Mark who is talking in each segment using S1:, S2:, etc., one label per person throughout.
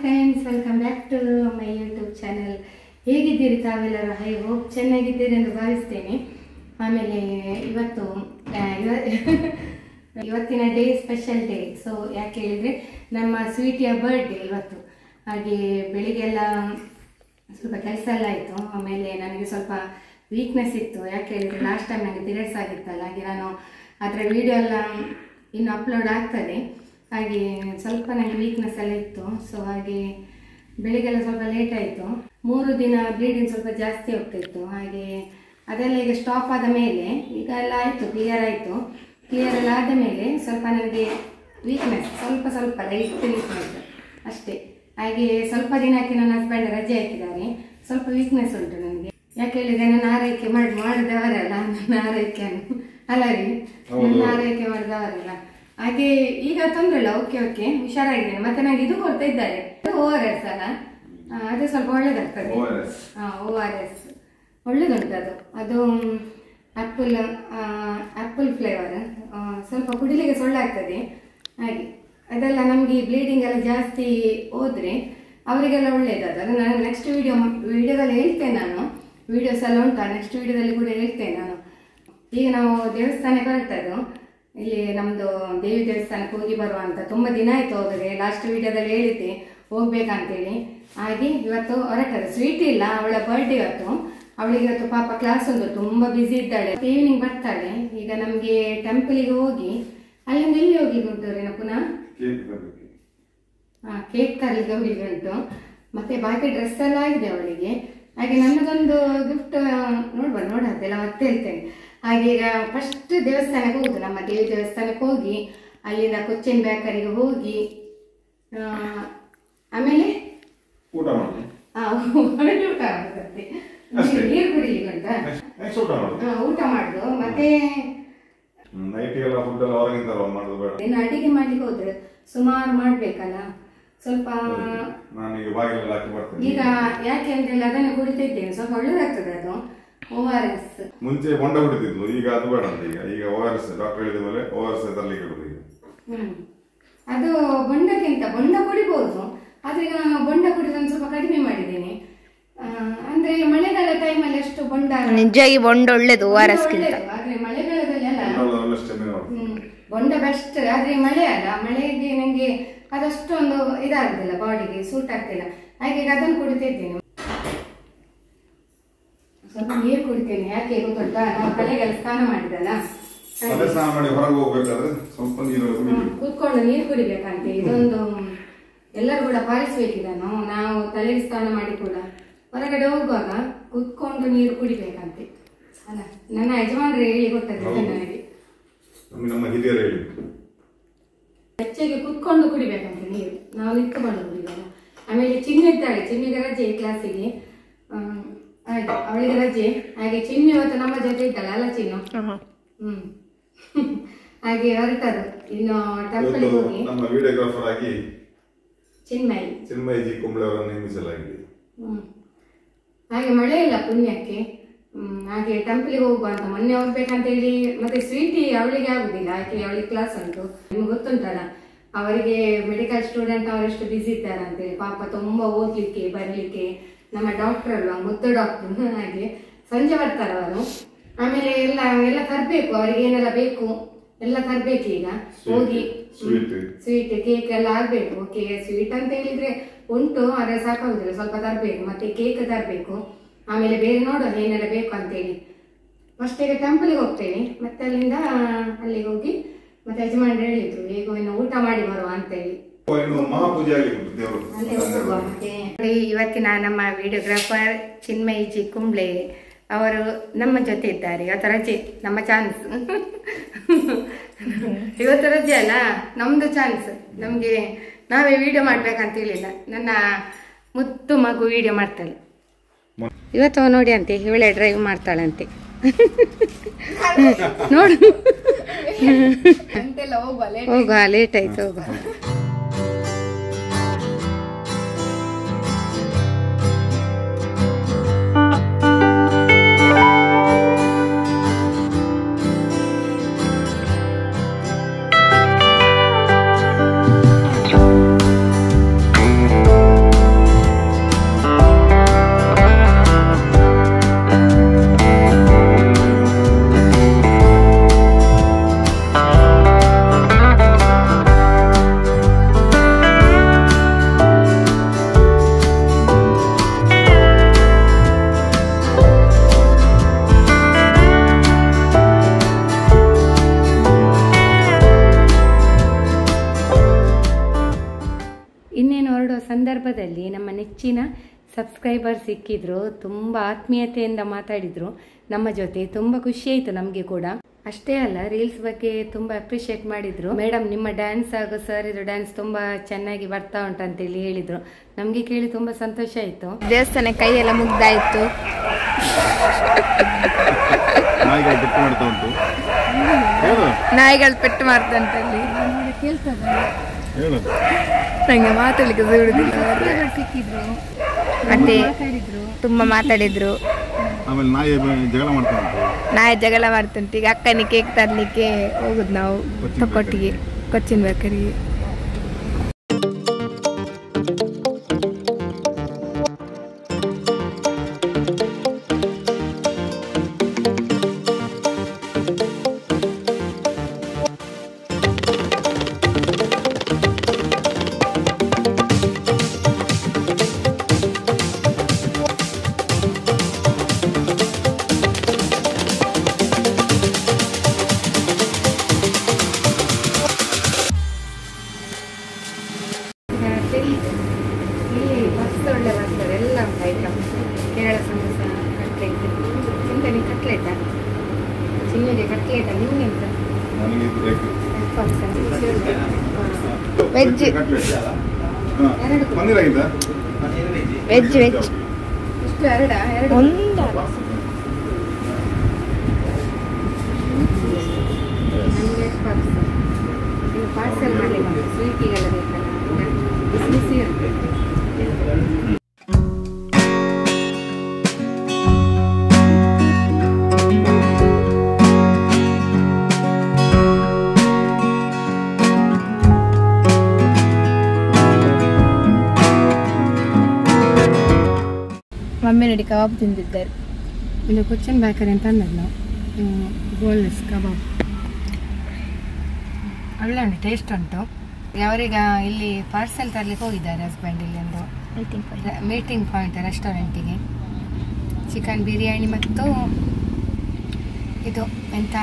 S1: Friends, welcome back to my YouTube channel. ಹೇಗಿದ್ದೀರಿ ತಾವೆಲ್ಲರೂ? I hope ಚೆನ್ನಾಗಿದ್ದೀರಿ ಎಂದು ಭಾವಿಸ್ತೇನೆ. ಆಮೇಲೆ ಇವತ್ತಿನ ಡೇ ಸ್ಪೆಷಲ್ ಡೇ. ಸೊ ಯಾಕೆ ಹೇಳಿದರೆ ನಮ್ಮ ಸ್ವೀಟಿಯ ಬರ್ಡೇ ಇವತ್ತು. ಹಾಗೆ ಬೆಳಿಗ್ಗೆಲ್ಲ ಸ್ವಲ್ಪ ಕೆಲಸ ಎಲ್ಲ ಆಯಿತು. ಆಮೇಲೆ ನನಗೆ ಸ್ವಲ್ಪ ವೀಕ್ನೆಸ್ ಇತ್ತು. ಯಾಕೆ ಹೇಳಿದರೆ ಲಾಸ್ಟ್ ಟೈಮ್ ನನಗೆ ಪೀರಿಯಡ್ಸ್ ಆಗಿತ್ತಲ್ಲ, ಹಾಗೆ ನಾನು ಅದರ ವಿಡಿಯೋ ಎಲ್ಲ ಇನ್ನು ಅಪ್ಲೋಡ್ ಆಗ್ತದೆ. ಹಾಗೆ ಸ್ವಲ್ಪ ನನಗೆ ವೀಕ್ನೆಸ್ ಎಲ್ಲ ಇತ್ತು. ಸೊ ಹಾಗೆ ಬೆಳಿಗ್ಗೆಲ್ಲ ಸ್ವಲ್ಪ ಲೇಟ್ ಆಯಿತು. 3 ದಿನ ಬ್ಲೀಡಿಂಗ್ ಸ್ವಲ್ಪ ಜಾಸ್ತಿ ಹೋಗ್ತಿತ್ತು. ಹಾಗೆ ಅದೆಲ್ಲ ಈಗ ಸ್ಟಾಪ್ ಆದ ಮೇಲೆ ಈಗ ಎಲ್ಲ ಆಯಿತು, ಕ್ಲಿಯರ್ ಆಯಿತು. ಕ್ಲಿಯರ್ ಎಲ್ಲ ಆದ ಮೇಲೆ ಸ್ವಲ್ಪ ನನಗೆ ವೀಕ್ನೆಸ್ ಸ್ವಲ್ಪ ಲೈಟ್ ವೀಕ್ನೆಸ್ ಅಷ್ಟೇ. ಹಾಗೆ ಸ್ವಲ್ಪ ದಿನಕ್ಕೆ ನನ್ನ ಹಸ್ಬೆಂಡ್ ರಜೆ ಹಾಕಿದ್ದಾರೆ. ಸ್ವಲ್ಪ ವೀಕ್ನೆಸ್ ಉಂಟು ನನಗೆ. ಯಾಕೆ ಹೇಳಿದರೆ ನನ್ನ ಆರೈಕೆ ಮಾಡಿದವರಲ್ಲ, ನನ್ನ ಆರೈಕೆಯನ್ನು ಅಲ್ಲ ರೀ, ನನ್ನ ಆರೈಕೆ ಮಾಡಿದವರಲ್ಲ. ಹಾಗೆ ಈಗ ತೊಂದರೆ ಇಲ್ಲ, ಓಕೆ ಹುಷಾರಾಗಿದ್ದೇನೆ. ಮತ್ತೆ ನನಗೆ ಇದು ಕೊಡ್ತಾ ಇದ್ದಾರೆ, ORS ಅಲ್ಲ, ಅದು ಸ್ವಲ್ಪ ಒಳ್ಳೇದಾಗ್ತದೆ. ORS ಒಳ್ಳೇದುಂಟು. ಅದು ಆ್ಯಪಲ್ ಫ್ಲೇವರ್, ಸ್ವಲ್ಪ ಕುಡಿಲಿಕ್ಕೆ ಸೊಳ್ಳೆ. ಹಾಗೆ ಅದೆಲ್ಲ ನಮಗೆ ಬ್ಲೀಡಿಂಗ್ ಎಲ್ಲ ಜಾಸ್ತಿ ಹೋದರೆ ಅವರಿಗೆಲ್ಲ ಒಳ್ಳೇದು. ಅದು ನಾನು ನೆಕ್ಸ್ಟ್ ವಿಡಿಯೋದಲ್ಲಿ ಹೇಳ್ತೇನೆ. ನಾನು ವಿಡಿಯೋಸ್ ಎಲ್ಲ ಉಂಟು, ನೆಕ್ಸ್ಟ್ ವಿಡಿಯೋದಲ್ಲಿ ಕೂಡ ಹೇಳ್ತೇನೆ ನಾನು. ಈಗ ನಾವು ದೇವಸ್ಥಾನಕ್ಕೆ ಹೊರಟದ್ದು. ಇಲ್ಲಿ ನಮ್ಮದು ದೇವಿ ದೇವಸ್ಥಾನಕ್ಕೆ ಹೋಗಿ ಬರುವ ಅಂತ. ತುಂಬ ದಿನ ಆಯಿತು ಹೋದರೆ. ಲಾಸ್ಟ್ ವಿಡಿಯೋದಲ್ಲಿ ಹೇಳಿದ್ದೆ ಹೋಗ್ಬೇಕಂತೇಳಿ. ಹಾಗೆ ಇವತ್ತು ಹೊರಟದ್ದು. ಸ್ವೀಟ್ ಇಲ್ಲ, ಅವಳ ಬರ್ಡೇ ಇವತ್ತು. ಅವಳಿಗೆ ಇವತ್ತು ಪಾಪ ಕ್ಲಾಸ್ ಒಂದು ತುಂಬ ಬ್ಯುಸಿ ಇದ್ದಾಳೆ. ಈವ್ನಿಂಗ್ ಬರ್ತಾಳೆ. ಈಗ ನಮಗೆ ಟೆಂಪಲಿಗೆ ಹೋಗಿ ಅಲ್ಲಿಂದ ಎಲ್ಲಿ ಹೋಗ್ಲಿಕ್ಕೆ ಉಂಟು ರೀ ಪುನಃ? ಕೇಕ್ ತರಲಿಕ್ಕೆ ಹೋಗ್ಲಿಕ್ಕೆ ಉಂಟು. ಮತ್ತೆ ಬಾಕಿ ಡ್ರೆಸ್ ಎಲ್ಲ ಆಗಿದೆ ಅವಳಿಗೆ. ಹಾಗೆ ನನ್ನದೊಂದು ಗಿಫ್ಟ್ ನೋಡೋದೆಲ್ಲ ಮತ್ತೆ ಹೇಳ್ತೇನೆ. ಹಾಗೆ ಈಗ ಫಸ್ಟ್ ದೇವಸ್ಥಾನಕ್ಕೆ ಹೋಗುದು, ನಮ್ಮ ದೇವಿ ದೇವಸ್ಥಾನಕ್ಕೆ ಹೋಗಿ ಅಲ್ಲಿಂದ ಕೊಚ್ಚಿನ್ ಬೇಕರಿಗೆ ಹೋಗಿ ಆಮೇಲೆ ಊಟ ಮಾಡುತ್ತೆ. ನೀರು ಕುಡಿಲಿಕ್ಕೆ ಉಂಟ, ಊಟ ಮಾಡುದು. ಮತ್ತೆ ಇನ್ನು ಅಡಿಗೆ ಮಾಡ್ಲಿಕ್ಕೆ ಹೋದ್ರೆ ಸುಮಾರು ಮಾಡ್ಬೇಕಲ್ಲ ಸ್ವಲ್ಪ. ಈಗ ಯಾಕೆ ಅಂತ ಹೇಳಿ ಅದನ್ನು ಕುಡಿತಿದ್ದೇನೆ, ಸ್ವಲ್ಪ ಒಳ್ಳೆದಾಗ್ತದೆ ಅದು. ORS
S2: ಮುಂಚೆ ಬೊಂಡ ಕುಡಿತಿದ್ಲು, ಈಗ ಅದು ಬೇಡ ಅಂತ. ಈಗ ORS ಡಾಕ್ಟರ್ ಹೇಳಿದ ಮೇಲೆ ORS ತರಲಿಕ್ಕೆ ಇಡುದು ಈಗ.
S1: ಅದು ಬೊಂಡ ಕುಡಿಬಹುದು, ಆದ್ರೆ ಈಗ ನಾನು ಬೊಂಡ ಕುಡಿದೊಂದು ಸ್ವಲ್ಪ ಕಡಿಮೆ ಮಾಡಿದ್ದೇನೆ. ಅಂದ್ರೆ ಮಳೆಗಾಲ ಟೈಮಲ್ಲಿ ಅಷ್ಟು ಬೊಂಡ
S3: ನಿಜವಾಗಿ ಬೊಂಡ ಒಳ್ಳೇದು ORS ಗಿಂತ.
S1: ಆದ್ರೆ ಮಳೆಗಾಲದಲ್ಲಿ ಅಲ್ಲ ಬೊಂಡ ಬೆಸ್ಟ್. ಆದ್ರೆ ಮಳೆ ಅಲ್ಲ, ಮಳೆಗೆ ನಂಗೆ ಅದಷ್ಟೊಂದು ಇದಾಗುದಿಲ್ಲ, ಬಾಡಿಗೆ ಸೂಟ್ ಆಗ್ತಿಲ್ಲ. ಹಾಗೆ ಅದನ್ನು ಕುಡಿತಿದ್ದೇನೆ. ಸ್ವಲ್ಪ ನೀರು ಕುಡಿತೇನೆ. ಯಾಕೆ ಗೊತ್ತುಂಟಾ, ನಾವು ತಲೆಗೆಲ್ಲ ಸ್ನಾನ ಮಾಡಿದಲ್ಲ, ಕೂತ್ಕೊಂಡು ನೀರು ಕುಡಿಬೇಕಂತೆ. ಇದೊಂದು ಎಲ್ಲರೂ ಕೂಡ ಪಾಲಿಸ್ಬೇಕಿದನ್ನು. ನಾವು ತಲೆಗೆ ಸ್ನಾನ ಮಾಡಿ ಕೂಡ ಹೊರಗಡೆ ಹೋಗುವಾಗ ಕೂತ್ಕೊಂಡು ನೀರು ಕುಡಿಬೇಕಂತೆ ಅಲ್ಲ. ನನ್ನ ಯಜಮಾನ್ರೆ ಹೇಳಿ ಕೊಟ್ಟದ್ದು ನನಗೆ. ಹೆಚ್ಚಿಗೆ ಕೂತ್ಕೊಂಡು ಕುಡಿಬೇಕಂತೆ ನೀರು, ನಾವು ನಿಂತುಕೊಂಡು ಕುಡಿಯೋಣ. ಆಮೇಲೆ ಚಿನ್ನಿದ್ದಾಳೆ, ಚಿನ್ನಿಗೆ ರಜೆ ಕ್ಲಾಸಿಗೆ, ಹಾಗೆ ಅವಳಿಗೆ ರಜೆ. ಹಾಗೆ ಚಿನ್ನು ಇವತ್ತು ನಮ್ಮ ಜೊತೆ ಇದ್ದಾಳೆ ಅಲ್ಲ ಚಿನ್ನು? ಹಾಗೆ ಹೊರಟದು. ಇನ್ನು ಟೆಂಪಲ್ ಹೋಗಿ
S2: ನಮ್ಮ ವಿಡಿಯೋಗ್ರಾಫರ್ ಆಗಿ
S1: ಚಿನ್ಮಯಿ
S2: ಜಿ ಕುಂಬ್ಳೆ ಅವರನ್ನು ನೇಮಿಸಲಾಗಿದೆ.
S1: ಹಾಗೆ ಮಳೆ ಇಲ್ಲ ಪುಣ್ಯಕ್ಕೆ. ಹಾಗೆ ಟೆಂಪಲ್ಗೆ ಹೋಗುವ ಅಂತ ಮೊನ್ನೆ ಹೋಗ್ಬೇಕಂತ ಹೇಳಿ. ಮತ್ತೆ ಸ್ವೀಟಿ ಅವಳಿಗೆ ಆಗುದಿಲ್ಲ, ಯಾಕೆ ಅವಳಿಗೆ ಕ್ಲಾಸ್ ಉಂಟು. ನಿಮ್ಗೆ ಗೊತ್ತುಂಟಲ್ಲ ಅವರಿಗೆ ಮೆಡಿಕಲ್ ಸ್ಟೂಡೆಂಟ್ ಅವರೆಷ್ಟು ಬಿಸಿ ಇದ್ದಾರೆ ಅಂತೇಳಿ. ಪಾಪ ತುಂಬಾ ಓದ್ಲಿಕ್ಕೆ ಬರ್ಲಿಕ್ಕೆ. ನಮ್ಮ ಡಾಕ್ಟರ್ ಅಲ್ವಾ, ಮುದ್ದು ಡಾಕ್ಟರ್. ಹಾಗೆ ಸಂಜೆ ಬರ್ತಾರೆ ಅವರು. ಆಮೇಲೆ ಎಲ್ಲ ತರಬೇಕು, ಅವರಿಗೆ ಏನೆಲ್ಲ ಬೇಕು ಎಲ್ಲ ತರಬೇಕು. ಈಗ ಹೋಗಿ ಸ್ವೀಟ್ ಕೇಕ್ ಎಲ್ಲ ಆಗ್ಬೇಕು. ಓಕೆ, ಸ್ವೀಟ್ ಅಂತ ಹೇಳಿದ್ರೆ ಉಂಟು, ಆದ್ರೆ ಸಾಕಾಗುದಿಲ್ಲ, ಸ್ವಲ್ಪ ತರಬೇಕು. ಮತ್ತೆ ಕೇಕ್ ತರಬೇಕು. ಆಮೇಲೆ ಬೇರೆ ನೋಡೋದು ಏನೆಲ್ಲ ಬೇಕು ಅಂತೇಳಿ. ಫಸ್ಟ್ ಈಗ ಟೆಂಪಲ್ಗೆ ಹೋಗ್ತೇನೆ. ಮತ್ತೆ ಅಲ್ಲಿಂದ ಅಲ್ಲಿಗೆ ಹೋಗಿ ಮತ್ತೆ ಯಜಮಾನ್ ಹೇಳಿದ್ರು ಹೇಗೋ ಇನ್ನು ಊಟ ಮಾಡಿ ಬರುವ ಅಂತೇಳಿ. ಮತ್ತೆ ಇವತ್ತಿನ ನಮ್ಮ ವಿಡಿಯೋಗ್ರಾಫರ್ ಚಿನ್ಮಯಿ ಜಿ ಕುಂಬ್ಳೆ ಅವರು ನಮ್ಮ ಜೊತೆ ಇದ್ದಾರೆ. ಇವತ್ತು ರಜೆ, ನಮ್ಮ ಚಾನ್ಸ್. ಇವತ್ತು ರಜೆ ಅಲ್ಲ, ನಮ್ದು ಚಾನ್ಸ್. ನಮ್ಗೆ ನಾವೇ ವಿಡಿಯೋ ಮಾಡ್ಬೇಕಂತ ಹೇಳಿಲ್ಲ. ನನ್ನ ಮುದ್ದು ಮಗು ವಿಡಿಯೋ ಮಾಡ್ತಾಳೆ ಇವತ್ತು. ನೋಡಿ ಅಂತೆ, ಇವಳೆ ಡ್ರೈವ್ ಮಾಡ್ತಾಳಂತೆ. ನೋಡು, ಹೋಗುವ, ಲೇಟ್ ಆಯ್ತು, ಹೋಗುವ. ಹೊರಡುವ ಸಂದರ್ಭದಲ್ಲಿ ನಮ್ಮ ನೆಚ್ಚಿನ ಸಬ್ಸ್ಕ್ರೈಬರ್ ಸಿಕ್ಕಿದ್ರು, ತುಂಬ ಆತ್ಮೀಯತೆಯಿಂದ ಮಾತಾಡಿದರು ನಮ್ಮ ಜೊತೆ. ತುಂಬ ಖುಷಿ ಆಯಿತು ನಮಗೆ ಕೂಡ. ಅಷ್ಟೇ ಅಲ್ಲ, ರೀಲ್ಸ್ ಬಗ್ಗೆ ತುಂಬ ಅಪ್ರಿಷಿಯೇಟ್ ಮಾಡಿದರು. ಮೇಡಮ್ ನಿಮ್ಮ ಡ್ಯಾನ್ಸ್ ಹಾಗೂ ಸರ್ ಇದು ಡ್ಯಾನ್ಸ್ ತುಂಬ ಚೆನ್ನಾಗಿ ಬರ್ತಾ ಉಂಟಂತೇಳಿ ಹೇಳಿದರು. ನಮಗೆ ಕೇಳಿ ತುಂಬ ಸಂತೋಷ ಆಯಿತು.
S3: ದೇವಸ್ಥಾನ ಕೈಯೆಲ್ಲ ಮುಗ್ದಾಯಿತು. ನಾಯಿಗಳು ಪೆಟ್ಟು ಮಾಡ್ತಂತಲ್ಲಿ ನಂಗೆ ಮಾತಾಡ್ಲಿಕ್ಕೆ ಬಿಡುದಿಲ್ಲ.
S1: ಸಿಕ್ಕಿದ್ರು,
S3: ಮತ್ತೆ
S1: ಮಾತಾಡಿದ್ರು,
S3: ತುಂಬ ಮಾತಾಡಿದ್ರು.
S2: ಆಮೇಲೆ ನಾಯಿ
S3: ಜಗಳ ಮಾಡ್ತುಂಟು. ಈಗ ಅಕ್ಕನಿಗೆ ಕೇಕ್ ತರ್ಲಿಕ್ಕೆ ಹೋಗುದು ನಾವು ತೊಕ್ಕೊಟ್ಟಿಗೆ, ಕೊಚ್ಚಿನ ಬೇಕರಿಗೆ.
S1: ಇಲ್ಲಿ ಮಸ್ತ್ ಒಳ್ಳೆ ಬರ್ತಾರೆ, ಎಲ್ಲ ಉಂಟು ಐಟಮ್. ಕೇರಳ ಸಮೋಸ, ಕಟ್ಲೆಟ್, ಚಿಂತನೆ ಕಟ್ಲೆಟ, ಚಿನ್ನಿಗೆ ಕಟ್ಲೆಟ, ನಿಮ್ಗೆಂತ
S3: ವೆಜ್ ವೆಜ್ ವೆಜ್
S1: ಇಷ್ಟು ಎರಡು
S3: ಒಂದು
S1: ನಮಗೆ ಪಾರ್ಸಲ್. ನೀವು ಪಾರ್ಸಲ್ ಮಾಡಲಿಕ್ಕೆ ಸ್ವೀಟಿಗೆಲ್ಲ ಬೇಕಲ್ಲ, ಬಿಸಿ ಬಿಸಿ ಇರುತ್ತೆ.
S3: ಮಮ್ಮಿ ನೋಡಿ ಕಬಾಬ್ ತಿಂದಿದ್ದಾರೆ.
S1: ಇದು ಕೊಚ್ಚಿನ್ ಬೇಕರಿ ಅಂತ ಅಂದದ್ದು ನಾವು. ಬೋನ್ಲೆಸ್ ಕಬಾಬ್ ಒಳ್ಳೆ ಉಂಟು, ಟೇಸ್ಟ್ ಉಂಟು. ಅವರೀಗ ಇಲ್ಲಿ ಪಾರ್ಸೆಲ್ ತರಲಿಕ್ಕೆ ಹೋಗಿದ್ದಾರೆ ಹಸ್ಬೆಂಡ್, ಇಲ್ಲಿ ಒಂದು ಮೀಟಿಂಗ್ ಪಾಯಿಂಟ್ ರೆಸ್ಟೋರೆಂಟಿಗೆ. ಚಿಕನ್ ಬಿರಿಯಾನಿ ಮತ್ತು ಇದು ಎಂಥ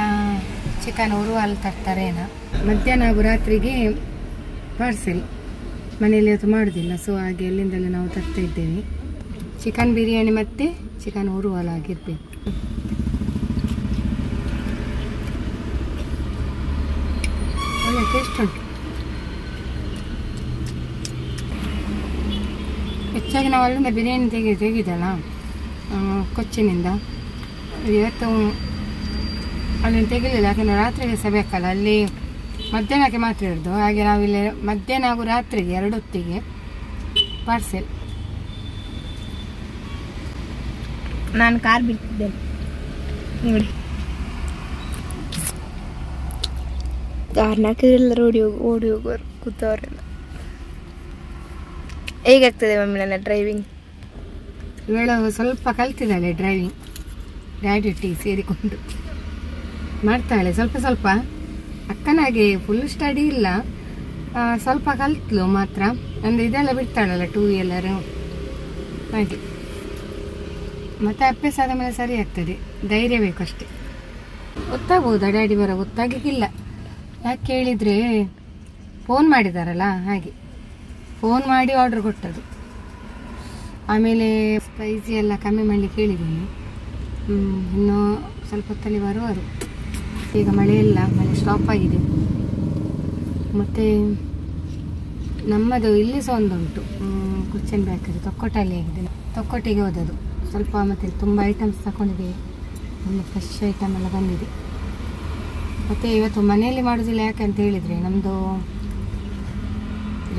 S1: ಚಿಕನ್ ಉರುವಲ್ ತರ್ತಾರೇನೋ. ಮಧ್ಯಾಹ್ನ ಹಾಗೂ ರಾತ್ರಿಗೆ ಪಾರ್ಸೆಲ್, ಮನೆಯಲ್ಲಿ ಅದು ಮಾಡೋದಿಲ್ಲ. ಸೊ ಹಾಗೆ ಅಲ್ಲಿಂದಲೇ ನಾವು ತರ್ತಾ ಇದ್ದೇವೆ. ಚಿಕನ್ ಬಿರಿಯಾನಿ ಮತ್ತು ಚಿಕನ್ ಉರುವಲ್ ಆಗಿರ್ಬೇಕು. ಒಳ್ಳೆ ಟೇಸ್ಟ್ ಉಂಟು. ಹೆಚ್ಚಾಗಿ ನಾವು ಅಲ್ಲಿಂದ ಬಿರಿಯಾನಿ ತೆಗೆದಲ್ಲ ಕೊಚ್ಚಿನಿಂದ. ಇವತ್ತು ಅಲ್ಲಿಂದ ತೆಗಿಲಿಲ್ಲ, ಯಾಕಂದರೆ ರಾತ್ರಿಗೆ ಸಹ ಬೇಕಲ್ಲ, ಅಲ್ಲಿ ಮಧ್ಯಾಹ್ನಕ್ಕೆ ಮಾತ್ರ ಇರೋದು. ಹಾಗೆ ನಾವಿಲ್ಲಿ ಮಧ್ಯಾಹ್ನ ಹಾಗೂ ರಾತ್ರಿಗೆ ಎರಡು ಹೊತ್ತಿಗೆ ಪಾರ್ಸೆಲ್.
S3: ನಾನು ಕಾರ್ ಬಿಡ್ತಿದ್ದೇನೆ ನೋಡಿ. ಕಾರ್ನಾಕೆಲ್ಲರೂ ಓಡಿ ಹೋಗೋರು ಕೂತವರೆಲ್ಲ. ಹೇಗಾಗ್ತದೆ ಮಮ್ಮಿ ನನ್ನ ಡ್ರೈವಿಂಗ್?
S1: ಇವಳು ಸ್ವಲ್ಪ ಕಲ್ತಿದ್ದಾಳೆ ಡ್ರೈವಿಂಗ್, ಡ್ಯಾಡಿ ಸೇರಿಕೊಂಡು ಮಾಡ್ತಾಳೆ ಸ್ವಲ್ಪ ಸ್ವಲ್ಪ. ಅಕ್ಕನಾಗೆ ಫುಲ್ ಸ್ಟಡಿ ಇಲ್ಲ, ಸ್ವಲ್ಪ ಕಲ್ತ್ಲು ಮಾತ್ರ. ಅಂದರೆ ಇದೆಲ್ಲ ಬಿಡ್ತಾಳಲ್ಲ, 2 ವೀಲರು ಹಾಗೆ. ಮತ್ತು ಅಭ್ಯಾಸ ಆದ ಮೇಲೆ ಸರಿ ಆಗ್ತದೆ, ಧೈರ್ಯ ಬೇಕಷ್ಟೆ. ಗೊತ್ತಾಗ್ಬೋದಾ ಡ್ಯಾಡಿ ಬರೋ? ಗೊತ್ತಾಗಲಿಕ್ಕಿಲ್ಲ. ಯಾಕೆ ಹೇಳಿದರೆ ಫೋನ್ ಮಾಡಿದಾರಲ್ಲ, ಹಾಗೆ ಫೋನ್ ಮಾಡಿ ಆರ್ಡ್ರ್ ಕೊಟ್ಟದು. ಆಮೇಲೆ ಸ್ಪೈಸಿ ಎಲ್ಲ ಕಮ್ಮಿ ಮಾಡಲಿಕ್ಕೆ ಹೇಳಿದ್ದೀನಿ. ಇನ್ನೂ ಸ್ವಲ್ಪ ಹೊತ್ತಲ್ಲಿ ಬರುವರು. ಈಗ ಮಳೆ ಇಲ್ಲ, ಮಳೆ ಸ್ಟಾಪ್ ಆಗಿದೆ. ಮತ್ತು ನಮ್ಮದು ಇಲ್ಲಿ ಸಹ ಒಂದುಂಟು ಕೊಚ್ಚಿನ್ ಬೇಕರಿ, ತೊಕ್ಕೊಟ್ಟಲ್ಲಿ ಆಗಿದೆ. ತೊಕ್ಕೊಟ್ಟಿಗೆ ಹೋದದು ಸ್ವಲ್ಪ. ಮತ್ತು ತುಂಬ ಐಟಮ್ಸ್ ತಗೊಂಡಿದ್ದೀವಿ, ಒಳ್ಳೆ ಫ್ರೆಶ್ ಐಟಮ್ ಎಲ್ಲ ಬಂದಿದೆ. ಮತ್ತು ಇವತ್ತು ಮನೆಯಲ್ಲಿ ಮಾಡೋದಿಲ್ಲ, ಯಾಕೆ ಅಂತ ಹೇಳಿದರೆ ನಮ್ಮದು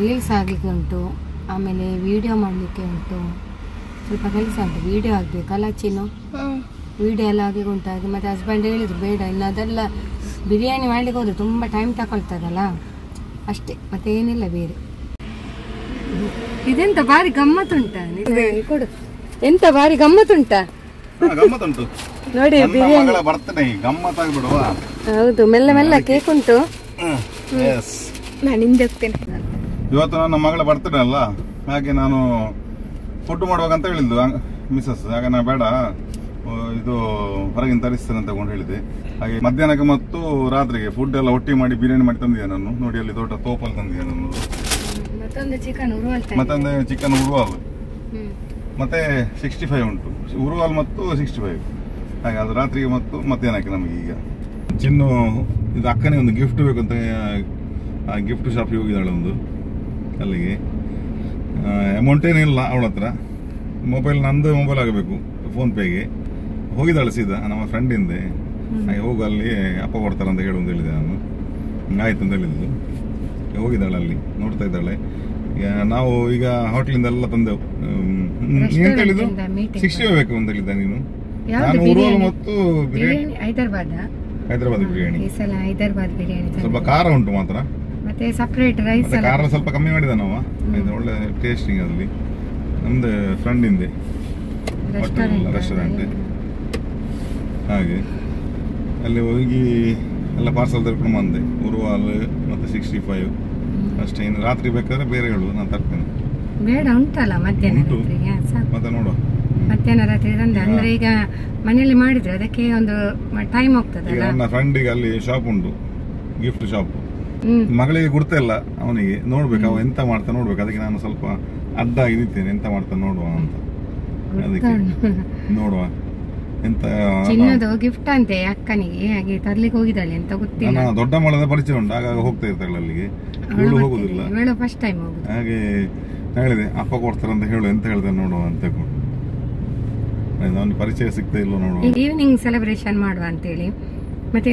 S1: ರೀಲ್ಸ್ ಆಗಲಿಕ್ಕೆ ಉಂಟು, ಆಮೇಲೆ ವಿಡಿಯೋ ಮಾಡಲಿಕ್ಕೆ ಉಂಟು, ಸ್ವಲ್ಪ ಕೆಲಸ ಉಂಟು. ವಿಡಿಯೋ ಆಗಬೇಕಲ್ಲ ಚಿನ್ನು, ವಿಡಿಯೋ ಎಲ್ಲ ಆಗಿ ಉಂಟು. ಹಾಗೆ ಮತ್ತು ಹಸ್ಬೆಂಡ್ ಹೇಳಿದರು ಬೇಡ, ಇನ್ನು ಅದೆಲ್ಲ ಬಿರಿಯಾನಿ ಮಾಡಲಿಕ್ಕೆ ಹೋದರೆ ತುಂಬ ಟೈಮ್ ತಗೊಳ್ತದಲ್ಲ ಅಷ್ಟೇ, ಮತ್ತೆ ಏನಿಲ್ಲ ಬೇರೆ. ಇದೆಂತ ಭಾರಿ ಗಮ್ಮತ್ತುಂಟ ಕೊಡು, ಎಂತ ಭಾರಿ ಗಮ್ಮತ್ತುಂಟ ನೋಡಿ ಬಿರಿಯಾನಿ. ಹೌದು, ಮೆಲ್ಲ ಮೆಲ್ಲ ಕೇಕ್ ಉಂಟು.
S3: ನಾನು ಹಿಂದೆ ಹೋಗ್ತೇನೆ.
S2: ಇವತ್ತು ನನ್ನ ಮಗಳ ಬರ್ತಡೇ ಅಲ್ಲ, ಹಾಗೆ ನಾನು ಫುಡ್ ಮಾಡುವಾಗಂತ ಹೇಳಿದ್ದು ಮಿಸಸ್. ಹಾಗೆ ನಾ ಬೇಡ, ಇದು ಹೊರಗಿನ ತರಿಸ್ತೇನೆ ಅಂತ ತಗೊಂಡು ಹೇಳಿದೆ. ಹಾಗೆ ಮಧ್ಯಾಹ್ನಕ್ಕೆ ಮತ್ತು ರಾತ್ರಿಗೆ ಫುಡ್ ಎಲ್ಲ ಒಟ್ಟಿ ಮಾಡಿ ಬಿರಿಯಾನಿ ಮಾಡಿ ತಂದಿದ್ದೆ ನಾನು. ನೋಡಿ ಅಲ್ಲಿ ದೊಡ್ಡ ತೋಪಲ್ಲಿ ತಂದಿದ್ದೆ ನಾನು.
S1: ಮತ್ತೊಂದು ಚಿಕನ್ ಉರುವಲ್
S2: ಮತ್ತೊಂದು ಚಿಕನ್ ಉರುವಾಲ್ ಮತ್ತೆ 65 ಉಂಟು, ಉರುವಾಲ್ ಮತ್ತು 65 ಹಾಗೆ. ಅದು ರಾತ್ರಿಗೆ ಮತ್ತು ಮಧ್ಯಾಹ್ನಕ್ಕೆ ನಮಗೆ. ಈಗ ಚಿನ್ನು ಇದು ಅಕ್ಕನೇ ಒಂದು ಗಿಫ್ಟ್ ಬೇಕಂತ ಗಿಫ್ಟ್ ಶಾಪಿಗೆ ಹೋಗಿದ್ದಾಳೆ ಒಂದು, ಅಲ್ಲಿಗೆ ಅಮೌಂಟ್ ಏನಿಲ್ಲ ಅವಳ ಹತ್ರ. ಮೊಬೈಲ್ ನಂದು ಮೊಬೈಲ್ ಆಗಬೇಕು ಫೋನ್ಪೇಗೆ. ಹೋಗಿದ್ದಾಳೆ ಸೀದಾ ನಮ್ಮ ಫ್ರೆಂಡ್ ಹಿಂದೆ. ಹಾಗೆ ಹೋಗು, ಅಲ್ಲಿ ಅಪ್ಪ ಕೊಡ್ತಾರೆ ಅಂತ ಹೇಳು ಅಂತ ಹೇಳಿದೆ ನಾನು. ಆಯ್ತು ಅಂತ ಹೇಳಿದ್ದು. ಹೋಗಿದ್ದಾಳೆ, ಅಲ್ಲಿ ನೋಡ್ತಾ ಇದ್ದಾಳೆ. ನಾವು ಈಗ ಹೋಟ್ಲಿಂದ ಎಲ್ಲ ತಂದೆವು. ಎಂತ ಹೇಳಿದ್ದು 60 ಬೇಕು ಅಂತ ಹೇಳಿದ್ದ ನೀನು. ನಾನು ಉರುವಲ್ ಮತ್ತು ಬಿರಿಯಾನಿ, ಹೈದರಾಬಾದ್ ಬಿರಿಯಾನಿ.
S1: ಈ ಸಲ ಹೈದರಾಬಾದ್ ಬಿರಿಯಾನಿ
S2: ಸ್ವಲ್ಪ ಖಾರ ಉಂಟು ಮಾತ್ರ,
S1: ಮತ್ತೆ ಸಪರೇಟ್ ರೈಸ್.
S2: ಖಾರ ಸ್ವಲ್ಪ ಕಮ್ಮಿ ಮಾಡಿದ ನಾವು. ಒಳ್ಳೆ ಟೇಸ್ಟಿಂಗ್ ಅಲ್ಲಿ ನಮ್ದು ಫ್ರೆಂಡ್ ಹಿಂದೆ ರೆಸ್ಟೋರೆಂಟ್. ಹಾಗೆ ಅಲ್ಲಿ ಹೋಗಿ ಎಲ್ಲ ಪಾರ್ಸಲ್ ತರ್ಕೊಂಡು ಬಂದೆ. ಉರುವಾಲ್ ಮತ್ತೆ 65 ಅಷ್ಟೇ. ಇನ್ನು ರಾತ್ರಿ ಬೇಕಾದ್ರೆ ಬೇರೆ ಹೇಳು, ನಾನು ತರ್ತೇನೆ.
S1: ಬೇಡ, ಉಂಟಲ್ಲ ಮಧ್ಯಾಹ್ನ
S2: ಮತ್ತೆ ನೋಡುವ.
S1: ಮಧ್ಯಾಹ್ನ ರಾತ್ರಿ ತಂದೆ ಅಂದ್ರೆ ಈಗ ಮನೆಯಲ್ಲಿ ಮಾಡಿದ್ರೆ ಅದಕ್ಕೆ ಒಂದು ಟೈಮ್ ಹೋಗ್ತದೆ.
S2: ನನ್ನ ಫ್ರೆಂಡಿಗೆ ಅಲ್ಲಿ ಶಾಪ್ ಉಂಟು, ಗಿಫ್ಟ್ ಶಾಪ್. ಮಗಳಿಗೆ ಗುರ್ತ ಇಲ್ಲ ಅವನಿಗೆ. ನೋಡ್ಬೇಕು ಅವ ಎಂತ ಮಾಡ್ತಾ ನೋಡ್ಬೇಕು. ಅದಕ್ಕೆ ನಾನು ಸ್ವಲ್ಪ ಅಡ್ಡಾಗಿ ನಿಂತೇನೆ, ಎಂತ ಮಾಡ್ತಾ ನೋಡುವ ಅಂತ. ಅದಕ್ಕೆ ನೋಡುವ ಎಂತ
S1: ಚಿನ್ನದು ಗಿಫ್ಟ್ ಅಂತೆ ಅಕ್ಕನಿಗೆ, ಹಾಗೆ ತರ್ಲಿಕ್ಕೆ ಹೋಗಿದ್ದಾಳೆ ಅಂತ ಗೊತ್ತಿಲ್ಲ.
S2: ದೊಡ್ಡ ಮಳದ ಪರಿಚಯ ಉಂಟು, ಆಗಾಗ ಹೋಗ್ತಾ ಇರ್ತಾಳೆ ಅಲ್ಲಿಗೆ. ಇವಳು ಹೋಗುದಿಲ್ಲ,
S1: ಇವಳು ಫಸ್ಟ್ ಟೈಮ್ ಹೋಗುದು.
S2: ಹಾಗೆ ಹೇಳಿದೆ ಅಪ್ಪ ಕೊಡ್ತಾರಂತ ಹೇಳು, ಎಂತ ಹೇಳ್ದೆ ನೋಡುವ ಅಂತ. ಅವನಿಗೆ ಪರಿಚಯ ಸಿಗ್ತಾ ಇಲ್ಲ, ನೋಡುವ.
S1: ಈವ್ನಿಂಗ್ ಸೆಲೆಬ್ರೇಷನ್ ಮಾಡುವ ಅಂತೇಳಿ. ಮತ್ತೆ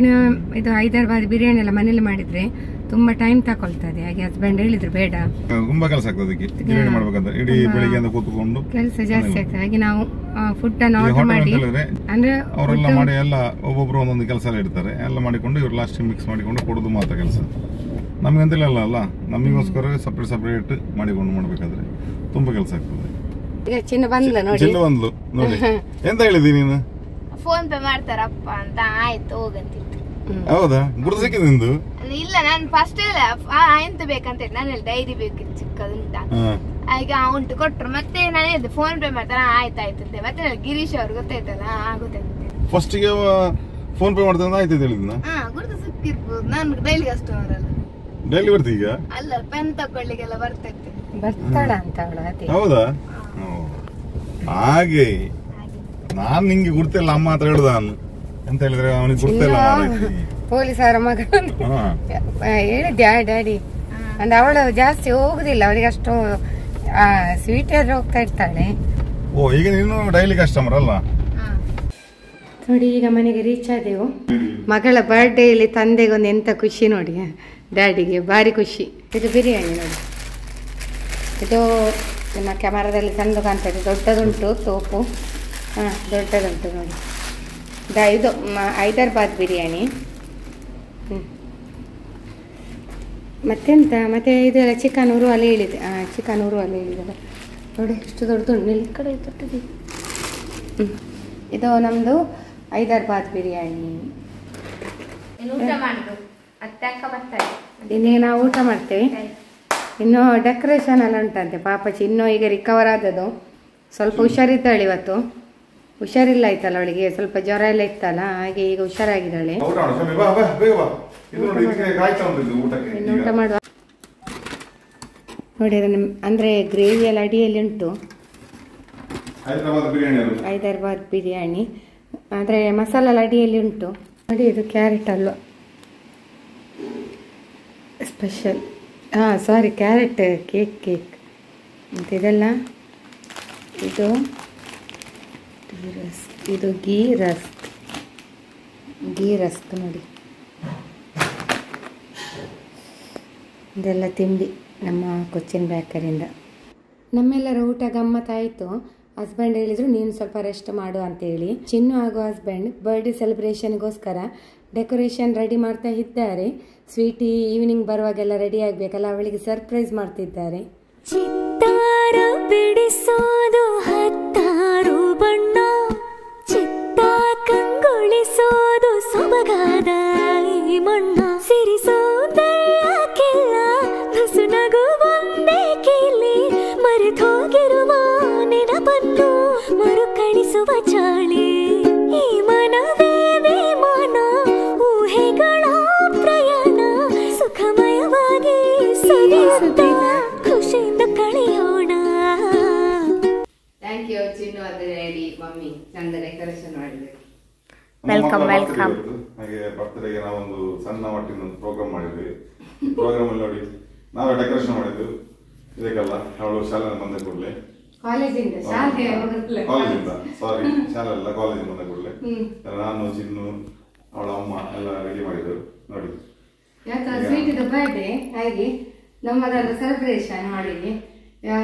S1: ಇದು ಹೈದರಾಬಾದ್ ಬಿರಿಯಾನಿ ಎಲ್ಲ ಮನೇಲಿ ಮಾಡಿದ್ರೆ ತುಂಬಾ ಟೈಮ್ ತಗೊಳ್ತದೆ. ಹಾಗೆ ಹಸ್ಬೆಂಡ್ ಹೇಳಿದ್ರು ಬೇಡ,
S2: ತುಂಬಾ ಕೆಲಸ ಆಗ್ತದೆ ಅದಕ್ಕೆ ಬಿರಿಯಾನಿ ಮಾಡ್ಬೇಕಂತ. ಇಡೀ ಬೆಳಿಗ್ಗೆ ಕೂತ್ಕೊಂಡು
S1: ಕೆಲಸ ಜಾಸ್ತಿ ಆಗ್ತದೆ. ಹಾಗೆ ನಾವು ಫುಡ್ ಅನ್ನು ಆರ್ಡರ್ ಮಾಡಿ ಅಂದ್ರೆ
S2: ಅವರೆಲ್ಲ ಮಾಡಿ ಎಲ್ಲ ಒಬ್ಬೊಬ್ರು ಒಂದೊಂದು ಕೆಲಸ ಎಲ್ಲ ಇಡ್ತಾರೆ. ಎಲ್ಲ ಮಾಡಿಕೊಂಡು ಇವ್ರು ಲಾಸ್ಟ್ ಮಿಕ್ಸ್ ಮಾಡಿಕೊಂಡು ಕೊಡೋದು ಮಾತ್ರ ಕೆಲಸ. ನಮ್ಗಂತಿಲ್ಲ ಅಲ್ಲ, ನಮಗೋಸ್ಕರ ಸಪ್ರೇಟ್ ಮಾಡಿಕೊಂಡು ಮಾಡ್ಬೇಕಾದ್ರೆ ತುಂಬಾ ಕೆಲಸ ಆಗ್ತದೆ.
S1: ಚಿನ್ನ ಬಂದ್ಲು ನೋಡಿ,
S2: ಚಿನ್ನ ಬಂದ್ಲು ನೋಡಿ. ಎಂತ ಹೇಳಿದಿ ನೀನು?
S3: ಫೋನ್ ಪೇ ಮಾಡ್ತಾರಪ್ಪ ಅಂತ. ಆಯ್ತು ಹೋಗಂತಿತ್ತು.
S2: ಹೌದಾ? ಗುರುತು ಸಿಕ್ಕಿದೆ ನಿಂದು?
S3: ಇಲ್ಲ, ನಾನು ಫಸ್ಟ್ ಇಲ್ಲ ಎಂತ ಬೇಕಂತ ಹೇಳಿ ನಾನು ಡೈರಿ ಬೇಕಿತ್ತು ಚಿಕ್ಕದುಂಟ. ಈಗ ಉಂಟು ಕೊಟ್ರು. ಮತ್ತೆ ನಾನು ಹೇಳಿದೆ ಫೋನ್ ಪೇ ಮಾಡ್ತಾರ. ಆಯ್ತಾಯ್ತು ಅಂತೆ. ಮತ್ತೆ ಗಿರೀಶ್ ಅವ್ರು ಗೊತ್ತಾಯ್ತಲ್ಲ, ಗೊತ್ತಾಯ್ತು.
S2: ಫಸ್ಟ್ ಗೆ ಫೋನ್ ಪೇ ಮಾಡ್ತಾರ ಆಯ್ತು ಹೇಳಿದ್ನ.
S3: ಗುರುತು ಸಿಕ್ಕಿರ್ಬೋದು. ನಾನು ಡೈಲಿ ಕಸ್ಟಮರ್ ಅಲ್ಲ.
S2: ಡೈಲಿ ಬರ್ತಿ ಈಗ?
S3: ಅಲ್ಲ, ಪೆನ್ ತಕೊಳ್ಳಿಗೆಲ್ಲ ಬರ್ತಿರ್ತೀನಿ.
S1: ಬರ್ತಾಳ ಅಂತ ಅವಳು.
S2: ಹೌದಾ? ಹಾಗೆ ನಾನ್ ನಿಂಗೆ ಗುರ್ತಿಲ್ಲ ಅಮ್ಮ ಹತ್ರ ಹೇಳುದ ನಾನು ಅಂತ ಹೇಳಿದ್ರೆ ಅವನಿಗೆ ಗುರ್ತಿಲ್ಲ.
S1: ಪೊಲೀಸರ ಮಗ ಹೇಳಿದ್ಯಾ ಡ್ಯಾಡಿ ಅಂದ್ರೆ. ಅವಳು ಜಾಸ್ತಿ ಹೋಗುದಿಲ್ಲ, ಅವಳಿಗೆ ಅಷ್ಟು ಸ್ವೀಟ್ ಆದ್ರೆ ಹೋಗ್ತಾ ಇರ್ತಾಳೆ.
S2: ಓ, ಈಗ ನೀನು ಡೈಲಿ ಕಸ್ಟಮರ್ ಅಲ್ಲ?
S1: ನೋಡಿ, ಈಗ ಮನೆಗೆ ರೀಚ್ ಆದೆವು. ಮಗಳ ಬರ್ಡೇ ಇಲ್ಲಿ ತಂದೆಗೊಂದು ಎಂತ ಖುಷಿ ನೋಡಿ, ಡ್ಯಾಡಿಗೆ ಭಾರಿ ಖುಷಿ. ಇದು ಬಿರಿಯಾನಿ ನೋಡಿ, ಇದು ನಿಮ್ಮ ಕ್ಯಾಮರಾದಲ್ಲಿ ತಂದು ಕಾಣ್ತದೆ. ದೊಡ್ಡದುಂಟು ತೋಪು, ದೊಡ್ಡದುಂಟು ನೋಡಿ. ಇದು ಹೈದರಾಬಾದ್ ಬಿರಿಯಾನಿ. ಮತ್ತೆಂತ ಮತ್ತೆ ಇದೆಲ್ಲ ಚಿಕನ್ ಉರುವಲ್ ಹೇಳಿದೆ. ಚಿಕನ್ ಉರುವಲ್ ಹೇಳಿದೆ ನೋಡಿ, ಎಷ್ಟು ದೊಡ್ಡದುಂಟು. ಈ ಕಡೆ ದೊಡ್ಡದು. ಇದು ನಮ್ಮದು ಹೈದರಾಬಾದ್ ಬಿರಿಯಾನಿ. ಇನ್ನೀಗ ನಾವು ಊಟ ಮಾಡ್ತೇವೆ. ಇನ್ನು ಡೆಕೋರೇಷನ್ ಎಲ್ಲ ಉಂಟಂತೆ. ಪಾಪಚ್ಚಿ ಇನ್ನೂ ಈಗ ರಿಕವರ್ ಆದದ್ದು. ಸ್ವಲ್ಪ ಹುಷಾರಿದ್ದಾಳೆ ಇವತ್ತು. ಹುಷಾರಿಲ್ಲ ಆಯ್ತಲ್ಲ ಅವಳಿಗೆ, ಸ್ವಲ್ಪ ಜ್ವರ ಎಲ್ಲ ಇತ್ತಲ್ಲ, ಹಾಗೆ ಈಗ ಹುಷಾರಾಗಿದ್ದಾಳೆ. ಇನ್ನು ಊಟ ಮಾಡುವ ನೋಡಿ. ಅಂದ್ರೆ ಗ್ರೇವಿ ಎಲ್ಲ ಅಡಿಯಲ್ಲಿ ಉಂಟು. ಹೈದರಾಬಾದ್ ಬಿರಿಯಾನಿ ಆದರೆ ಮಸಾಲ ಎಲ್ಲ ಅಡಿಯಲ್ಲಿ ಉಂಟು ನೋಡಿ. ಇದು ಕ್ಯಾರೆಟ್ ಅಲ್ವಾ ಸ್ಪೆಷಲ್. ಸಾರಿ, ಕ್ಯಾರೆಟ್ ಕೇಕ್ ಮತ್ತು ಇದೆಲ್ಲ. ಇದು ಗೀ ರಸ್ಕ್ ನೋಡಿ. ಇದೆಲ್ಲ ತಿಂಡಿ ನಮ್ಮ ಕೊಚ್ಚಿನ್ ಬೇಕರಿಯಿಂದ. ನಮ್ಮೆಲ್ಲರ ಊಟ ಗಮ್ಮತ್ತಾಯಿತು. ಹಸ್ಬೆಂಡ್ ಹೇಳಿದ್ರು ನೀನು ಸ್ವಲ್ಪ ರೆಸ್ಟ್ ಮಾಡು ಅಂತೇಳಿ. ಚಿನ್ನು ಹಾಗೂ ಹಸ್ಬೆಂಡ್ ಬರ್ಡೇ ಸೆಲೆಬ್ರೇಷನ್ಗೋಸ್ಕರ ಡೆಕೋರೇಷನ್ ರೆಡಿ ಮಾಡ್ತಾ ಇದ್ದಾರೆ. ಸ್ವೀಟಿ ಈವ್ನಿಂಗ್ ಬರುವಾಗೆಲ್ಲ ರೆಡಿ ಆಗಬೇಕಲ್ಲ, ಅವಳಿಗೆ ಸರ್ಪ್ರೈಸ್ ಮಾಡ್ತಿದ್ದಾರೆ.
S4: ಚಿತ್ತಾರ ಬಿಡಿಸೋದು ಹತ್ತಾರು ಬಣ್ಣ, ಚಿತ್ತ ಕಂಗೊಳಿಸೋದು ಸೊಬಗಾದ ಈ ಮಣ್ಣ, ಸಿರಿಸೋದಕ್ಕೆಲ್ಲ ನಸು ನಗು ಒಂದೇ ಕೀಲಿ, ಮರೆತೋಗಿರುವ ನೆನಪನ್ನು ಮರುಕಳಿಸುವ ಚಾಳಿ, ಈ ಮನವೇ ವಿಮಾನ ಊಹೆಗಳ ಪ್ರಯಾಣ, ಸುಖಮಯವಾಗಿ ಸವಿಯುತ್ತ ಖುಷಿ
S1: ಮಮ್ಮಿ ಚಂದ ಡೆಕೋರೇಷನ್ ಮಾಡಿದ್ರು.
S3: Welcome, welcome.
S2: ಹಾಗೆ ಬರ್ತ್ಡೇಗೆ ನಾವೊಂದು ಸಣ್ಣ ಮಟ್ಟಿನ ಒಂದು ಪ್ರೋಗ್ರಾಮ್ ಮಾಡಿದ್ವಿ. ಪ್ರೋಗ್ರಾಮ್ ಅಲ್ಲಿ ನೋಡಿ ನಾವೇ ಡೆಕೋರೇಷನ್ ಮಾಡಿದ್ವಿ. ಇದಕ್ಕೆಲ್ಲ ಅವಳು ಶಾಲೆ ಬಂದ ಕೂಡಲೇ
S1: ಕಾಲೇಜಿಂದ ಶಾಲೆ
S2: ಕಾಲೇಜಿಂದ ಸಾರಿ ಶಾಲೆ ಅಲ್ಲ ಕಾಲೇಜಿಂದ ಬಂದ ಕೂಡಲೇ ನಾನು ಚಿನ್ನು ಅವಳ ಅಮ್ಮ ಎಲ್ಲ ರೆಡಿ ಮಾಡಿದ್ರು ನೋಡಿ.
S1: ಸ್ವೀಟ್ ಬರ್ಡೇ ಹಾಗೆ ನಮ್ಮದೊಂದು ಸೆಲೆಬ್ರೇಷನ್ ಮಾಡಿದ್ವಿ.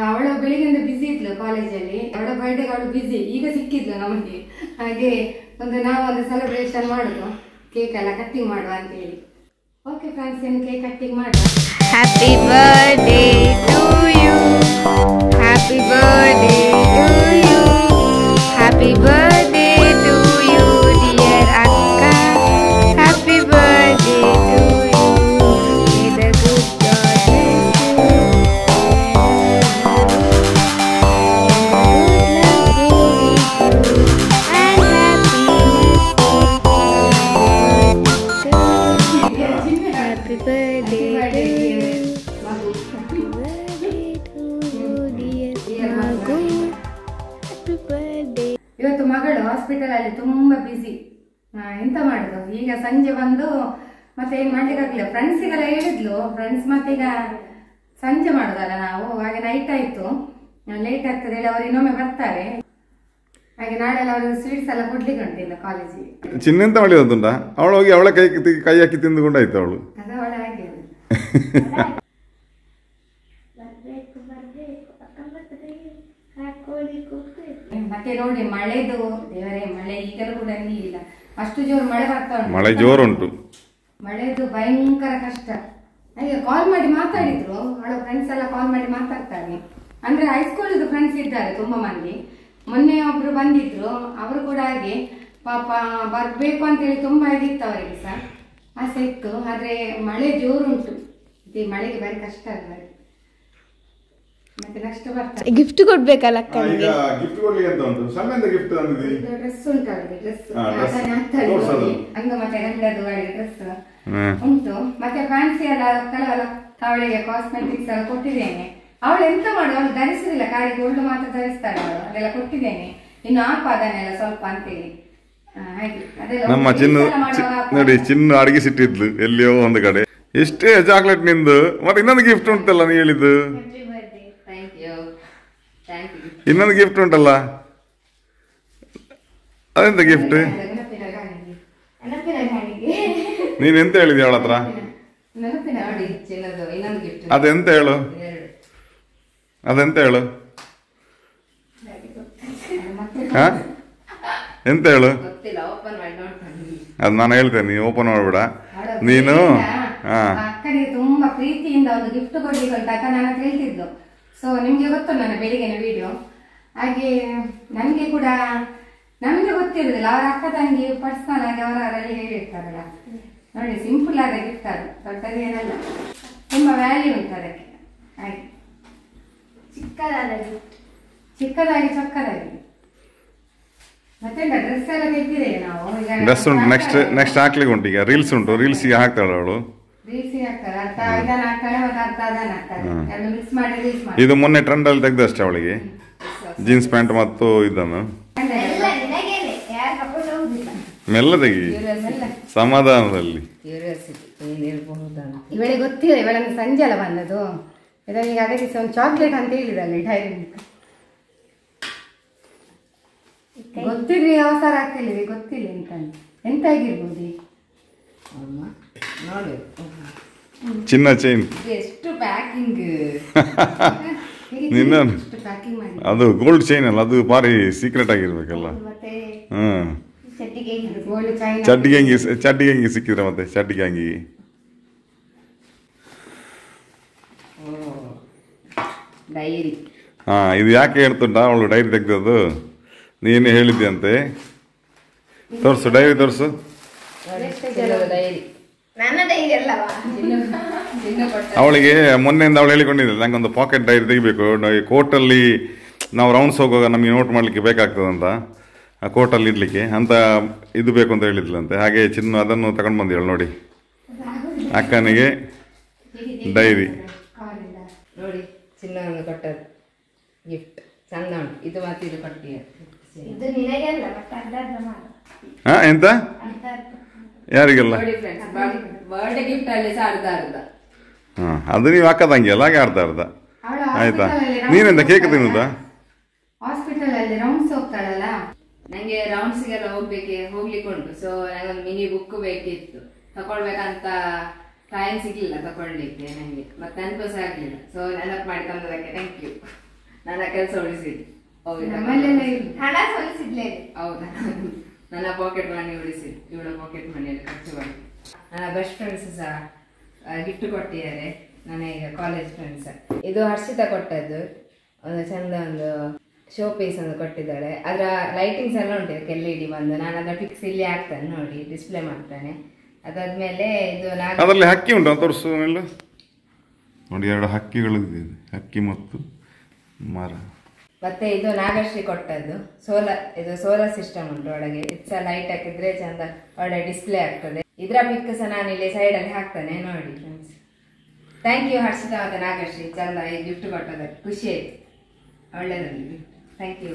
S1: ಅವಳು ಬೆಳಿಗ್ಗೆಯಿಂದ ಬಿಸಿ ಇದ್ಲು ಕಾಲೇಜಲ್ಲಿ. ಅವಳ ಬರ್ಡೇಗೆ ಅವಳು ಬಿಸಿ, ಈಗ ಸಿಕ್ಕಿದ್ಲು ನಮಗೆ. ಹಾಗೆ ನಾವೊಂದು ಸೆಲೆಬ್ರೇಷನ್ ಮಾಡುದು, ಕೇಕ್ ಎಲ್ಲ ಕಟ್ಟಿಂಗ್ ಮಾಡುವ ಅಂತ ಹೇಳಿ. ಓಕೆ ಫ್ರೆಂಡ್ಸ್, ಇನ್ನು ಕೇಕ್ ಕಟ್ಟಿಂಗ್ ಮಾಡುವ.
S3: Happy birthday to you, happy birthday to you, happy birthday to you dear ಅಕ್ಕ, happy birthday to you, may the good God bless you, happy birthday
S1: ಮಗು. ಇವತ್ತು ಮಗಳು ಹಾಸ್ಪಿಟಲ್ ಅಲ್ಲಿ ತುಂಬಾ ಬಿಸಿ. ಎಂತ ಮಾಡುದು, ಈಗ ಸಂಜೆ ಬಂದು ಮತ್ತೆ ಏನ್ ಮಾಡ್ಲಿಕ್ಕೆ ಆಗ್ಲಿಲ್ಲ. ಫ್ರೆಂಡ್ಸಿಗೆಲ್ಲ ಹೇಳಿದ್ಲು, ಫ್ರೆಂಡ್ಸ್ ಮತ್ತೀಗ ಸಂಜೆ ಮಾಡುದಲ್ಲ ನಾವು, ಹಾಗೆ ನೈಟ್ ಆಯ್ತು, ಲೇಟ್ ಆಗ್ತದೆ ಇಲ್ಲ, ಅವ್ರು ಇನ್ನೊಮ್ಮೆ ಬರ್ತಾರೆ. ಹಾಗೆ ನಾಳೆ ಅವ್ರಿಗೆ ಸ್ವೀಟ್ಸ್ ಎಲ್ಲ ಕೊಡ್ಲಿಕ್ಕೆ ಉಂಟು ಇನ್ನು ಕಾಲೇಜಿಗೆ.
S2: ಚಿನ್ನೆಂತ ಮಾಡಿದಂತುಂಟ ಅವಳು ಹೋಗಿ ಅವಳ ಕೈ ಹಾಕಿ ತಿಂದುಕೊಂಡಾಯ್ತು ಅವಳು.
S1: ಅದು ಅವಳ ಹಾಗೆ ಮತ್ತೆ ನೋಡಿ ಮಳೆದು ದೇವರೇ, ಮಳೆ ಈಗಲೂ ಕೂಡ ನೀರಿಲ್ಲ, ಅಷ್ಟು ಜೋರು ಮಳೆ ಬರ್ತಾ ಉಂಟು.
S2: ಮಳೆ ಜೋರುಂಟು,
S1: ಮಳೆದು ಭಯಂಕರ ಕಷ್ಟ. ಹಾಗೆ ಕಾಲ್ ಮಾಡಿ ಮಾತಾಡಿದ್ರು, ಅವಳ ಫ್ರೆಂಡ್ಸ್ ಎಲ್ಲ ಕಾಲ್ ಮಾಡಿ ಮಾತಾಡ್ತಾರೆ. ಅಂದ್ರೆ ಹೈಸ್ಕೂಲ್ ಫ್ರೆಂಡ್ಸ್ ಇದ್ದಾರೆ ತುಂಬಾ ಮಂದಿ. ಮೊನ್ನೆ ಒಬ್ರು ಬಂದಿದ್ರು, ಅವರು ಕೂಡ ಹಾಗೆ ಪಾಪ ಬರ್ಬೇಕು ಅಂತ ಹೇಳಿ ತುಂಬಾ ಇದಿತ್ತು ಅವರಿಗೆ ಸಹ, ಆಸೆ ಇತ್ತು. ಆದ್ರೆ ಮಳೆ ಜೋರುಂಟು, ಈ ಮಳೆಗೆ ಬಾರಿ ಕಷ್ಟ ಆಗ್ತದೆ. ಮತ್ತೆ ನೆಕ್ಸ್ಟ್ ಬರ್ತಾರೆ.
S3: ಗಿಫ್ಟ್ ಕೊಡ್ಬೇಕಲ್ಲ
S2: ಈಗ ಗಿಫ್ಟ್ ಕೊಡ್ಲಿಕ್ಕೆ ಅಂತ ಉಂಟು. ಸಣ್ಣ ಗಿಫ್ಟ್ ತಂದಿದ್ದಿ?
S1: ಡ್ರೆಸ್ ಉಂಟು ಅವರಿಗೆ, ಡ್ರೆಸ್
S2: ತೋರ್ಸೋದು.
S1: ಹಂಗ ಮತ್ತೆ ಗಂಡದು ಡ್ರೆಸ್ ಉಂಟು. ಮತ್ತೆ ಫ್ಯಾನ್ಸಿ ಎಲ್ಲ ಕೆಲವೆಲ್ಲ ಅವಳಿಗೆ ಕಾಸ್ಮೆಟಿಕ್ಸ್ ಎಲ್ಲ ಕೊಟ್ಟಿದ್ದೇನೆ. ಅವಳು ಎಂತ ಮಾಡು, ಅವಳು ಧರಿಸುದಿಲ್ಲ, ಖಾಲಿ ಗೋಲ್ಡ್ ಮಾತ್ರ ಧರಿಸ್ತಾಳೆ ಅವಳು. ಅದೆಲ್ಲ ಕೊಟ್ಟಿದ್ದೇನೆ, ಇನ್ನು ಆಪಾದನೆಲ್ಲ ಸ್ವಲ್ಪ ಅಂತೇಳಿ. ಹಾಗೆ ಅದೆಲ್ಲ
S2: ನಮ್ಮ ಚಿನ್ನು ನೋಡಿ, ಚಿನ್ನು ಅಡಗಿಸಿಟ್ಟಿದ್ಲು ಎಲ್ಲಿಯೋ ಒಂದು ಕಡೆ. ಎಷ್ಟೇ ಚಾಕ್ಲೇಟ್ ನಿಂದು, ಮತ್ತೆ ಇನ್ನೊಂದು ಗಿಫ್ಟ್ ಉಂಟಲ್ಲ ನೀ ಹೇಳಿದ್ದು. ಇನ್ನೊಂದು ಗಿಫ್ಟ್ ಉಂಟಲ್ಲ, ಅದೆಂತ ಗಿಫ್ಟ್? ನೀನ್ ಎಂತ ಹೇಳಿದ್ಯ ಅವಳ ಹತ್ರ? ಅದೆಂತ ಹೇಳು, ಅದೆಂತ ಹೇಳು, ಹಾ ಎಂತ ಹೇಳು? ಅದು ನಾನು ಹೇಳ್ತೇನೆ, ನೀನು ಓಪನ್ ಮಾಡ್ಬೇಡ ನೀನು.
S1: ಅಕ್ಕನಿಗೆ ತುಂಬಾ ಪ್ರೀತಿಯಿಂದ ಒಂದು ಗಿಫ್ಟ್ ಕೊಡ್ಲಿಕ್ಕೆ ಅಂತ ಅಕ್ಕ ನನ್ನ ಹೇಳ್ತಿದ್ಲು. ಸೊ ನಿಮ್ಗೆ ಗೊತ್ತು ನನ್ನ ಬೆಳಿಗ್ಗೆನ ವಿಡಿಯೋ. ಹಾಗೆ ನನ್ಗೆ ಕೂಡ ನಮಗೆ ಗೊತ್ತಿರುದಿಲ್ಲ, ಅವರ ಅಕ್ಕ ತಂಗಿ ಪರ್ಸನಲ್ ಆಗಿ ಅವರಲ್ಲಿ ಹೇಳಿರ್ತಾರಲ್ಲ. ನೋಡಿ, ಸಿಂಪಲ್ ಆದ ಗಿಫ್ಟ್, ಅದು ದೊಡ್ಡದೇನಲ್ಲ, ತುಂಬಾ ವ್ಯಾಲ್ಯೂ ಉಂಟು ಅದಕ್ಕೆ. ಹಾಗೆ ಚಿಕ್ಕದಾಗಿ ಚೊಕ್ಕದಾಗಿ. ಮತ್ತೆ ಡ್ರೆಸ್ ಎಲ್ಲ ತೆಗ್ದಿದೆ ನಾವು.
S2: ಡ್ರೆಸ್ ಉಂಟು, ನೆಕ್ಸ್ಟ್ ಹಾಕ್ಲಿಕ್ಕೆ ಉಂಟು. ಈಗ ರೀಲ್ಸ್ ಉಂಟು, ರೀಲ್ಸ್ಗೆ ಹಾಕ್ತಾಳೆ ಅವಳು. ಇದು ಮೊನ್ನೆ ಟ್ರೆಂಡ್ ಅಲ್ಲಿ ತೆಗ್ದಷ್ಟೇ ಅವಳಿಗೆ, ಜೀನ್ಸ್ ಪ್ಯಾಂಟ್ ಮತ್ತು ಇದನ್ನು. ಮೆಲ್ಲ ತೆಗಿ, ಸಮಾಧಾನದಲ್ಲಿ.
S1: ಇವಳಿಗೆ ಗೊತ್ತಿಲ್ಲ, ಇವಳನ್ನು ಸಂಜೆ ಅಲ್ಲ ಬಂದದು. ಇದೀಗ ಅದಕ್ಕೆ ಒಂದು ಚಾಕ್ಲೇಟ್ ಅಂತ ಹೇಳಿದಲ್ಲಿ ಡೈರಿ ಮಿಲ್ಕ್. ಗೊತ್ತಿರ್ಲಿ, ಅವಸರ ಆಗ್ತಿಲ್ಲ, ಗೊತ್ತಿಲ್ಲ ಎಂತ ಆಗಿರ್ಬೋದು.
S2: ಚಿನ್ನ ಚೈನ್
S1: ಎಷ್ಟು ಪ್ಯಾಕಿಂಗ್
S2: ನಿನ್ನ ಅದು ಗೋಲ್ಡ್ ಚೈನ್ ಅಲ್ಲ, ಅದು ಭಾರಿ ಸೀಕ್ರೆಟ್ ಆಗಿರ್ಬೇಕಲ್ಲ. ಹ್ಮ್, ಚಡ್ಡಿಗೆ ಹೆಂಗಿ ಸಿಕ್ಕಿದ್ರೆ ಮತ್ತೆ ಚಡ್ಡಿಗೆ ಹಂಗಿ.
S1: ಡೈರಿ.
S2: ಹಾ, ಇದು ಯಾಕೆ ಹೇಳ್ತುಂಟ ಅವಳು ಡೈರಿ ತೆಗ್ದದ್ದು? ನೀನೇ ಹೇಳಿದ್ದೆ ಅಂತೆ. ತೋರ್ಸು, ಡೈರಿ ತೋರ್ಸು. ಅವಳಿಗೆ ಮೊನ್ನೆಯಿಂದ ಅವಳು ಹೇಳಿಕೊಂಡಿದ್ದೆ, ನಂಗೊಂದು ಪಾಕೆಟ್ ಡೈರಿ ತೆಗಿಬೇಕು, ಕೋರ್ಟಲ್ಲಿ ನಾವು ರೌಂಡ್ಸ್ ಹೋಗುವಾಗ ನಮಗೆ ನೋಟ್ ಮಾಡಲಿಕ್ಕೆ ಬೇಕಾಗ್ತದಂತ, ಆ ಕೋರ್ಟಲ್ಲಿ ಇಡ್ಲಿಕ್ಕೆ ಅಂತ ಇದು ಬೇಕು ಅಂತ ಹೇಳಿದ್ಲಂತೆ. ಹಾಗೆ ಚಿನ್ನು ಅದನ್ನು ತಗೊಂಡು ಬಂದಿವಳು ನೋಡಿ, ಅಕ್ಕನಿಗೆ ಡೈರಿ.
S1: ನೋಡಿ, ಚಿನ್ನವನ್ನು ಕೊಟ್ಟದ್ದು ಗಿಫ್ಟ್ ಚಂದ ಉಂಟು. ಇದು ಮತ್ತೆ ಇದು ಕೊಟ್ಟಿಯ
S3: ಇದು ನಿನಗೆಲ್ಲ ಮತ್ತೆ ಅರ್ಧ ಮಾಡು.
S2: ಹಾ ಎಂತ ಯಾರಿಗೆಲ್ಲ
S1: ಬರ್ಡೇ ಗಿಫ್ಟ್ ಅಲ್ಲಿ ಅರ್ಧ
S2: ಹಾ ಅದು ನೀವು ಹಾಕದಂಗೆ ಅಲ್ಲ ಹಾಗೆ ಅರ್ಧ ಆಯ್ತಾ. ನೀನೆಂತ ಕೇಕ್ ತಿನ್ನುದಾ?
S1: ಹಾಸ್ಪಿಟಲ್ ಅಲ್ಲಿ ರೌಂಡ್ಸ್ ಹೋಗ್ತಾಳಲ್ಲ,
S5: ನಂಗೆ ರೌಂಡ್ಸ್ಗೆಲ್ಲ ಹೋಗ್ಲಿಕ್ಕೆ ಉಂಟು. ಸೊ ನಂಗೊಂದು ಮಿನಿ ಬುಕ್ ಬೇಕಿತ್ತು, ತಕೊಳ್ಬೇಕಂತ ಟೈಮ್ ಸಿಗ್ಲಿಲ್ಲ ತಕೊಳ್ಲಿಕ್ಕೆ ನಂಗೆ, ಮತ್ತೆ ನೆನಪು ಸಹ ಆಗ್ಲಿಲ್ಲ. ಸೊ ನೆನಪು ಮಾಡಿ ತಂದದಕ್ಕೆ ಥ್ಯಾಂಕ್ ಯು. ನನ್ನ ಕೆಲಸ ಉಳಿಸಿದ್ದು.
S3: ಹಣ ಸೋಲಿಸಿದ್ಲೇ.
S5: ಹೌದಾ? ನನ್ನ ಪಾಕೆಟ್ ಮನಿ ಉಳಿಸಿದ್ದು, ಇವಳ ಪಾಕೆಟ್ ಮನಿಯಲ್ಲಿ ಖರ್ಚು ಮಾಡಿ. ನನ್ನ ಬೆಸ್ಟ್ ಫ್ರೆಂಡ್ಸ್ ಸಹ ಗಿಫ್ಟ್ ಕೊಟ್ಟಿದ್ದಾರೆ, ನನಗೆ ಕಾಲೇಜ್ ಫ್ರೆಂಡ್ಸ್. ಇದು ಹರ್ಷಿತಾ ಕೊಟ್ಟದ್ದು, ಒಂದು ಚಂದ ಒಂದು ಶೋ ಪೀಸ್ ಒಂದು ಕೊಟ್ಟಿದ್ದಾಳೆ. ಅದರ ಲೈಟಿಂಗ್ಸ್ ಎಲ್ಲ ಉಂಟು, LED ಬಂದು. ನಾನು ಅದನ್ನ ಫಿಕ್ಸ್ ಇಲ್ಲಿ ಹಾಕ್ತೇನೆ, ನೋಡಿ ಡಿಸ್ಪ್ಲೇ ಮಾಡ್ತೇನೆ. ಅದಾದ್ಮೇಲೆ ಇದು
S2: ಅದರಲ್ಲಿ ಹಕ್ಕಿ ಉಂಟು ತೋರಿಸು ನೋಡಿ, 2 ಹಕ್ಕಿಗಳು ಇದೆ, ಹಕ್ಕಿ ಮತ್ತು ಮರ.
S5: ಮತ್ತೆ ಇದು ನಾಗಶ್ರೀ ಕೊಟ್ಟದ್ದು ಸೋಲಾರ್ ಸಿಸ್ಟಮ್ ಉಂಟು ಒಳಗೆ. ಇಟ್ಸ್ ಲೈಟ್ ಹಾಕಿದ್ರೆ ಚಂದ ಒಳ್ಳೆ ಡಿಸ್ಪ್ಲೇ ಆಗ್ತದೆ. ಇದರ ಪಿಕ್ ಸಹ ನಾನು ಇಲ್ಲಿ ಸೈಡ್ ಅಲ್ಲಿ ಹಾಕ್ತೇನೆ, ನೋಡಿ ಫ್ರೆಂಡ್ಸ್. ಥ್ಯಾಂಕ್ ಯು ಹರ್ಷಿತಾ ಮತ್ತೆ ನಾಗಶ್ರೀ, ಚಂದ ಈ ಗಿಫ್ಟ್ ಕೊಟ್ಟದಕ್ಕೆ ಖುಷಿ ಆಯ್ತು, ಒಳ್ಳೆದಲ್ಲಿ. Thank you.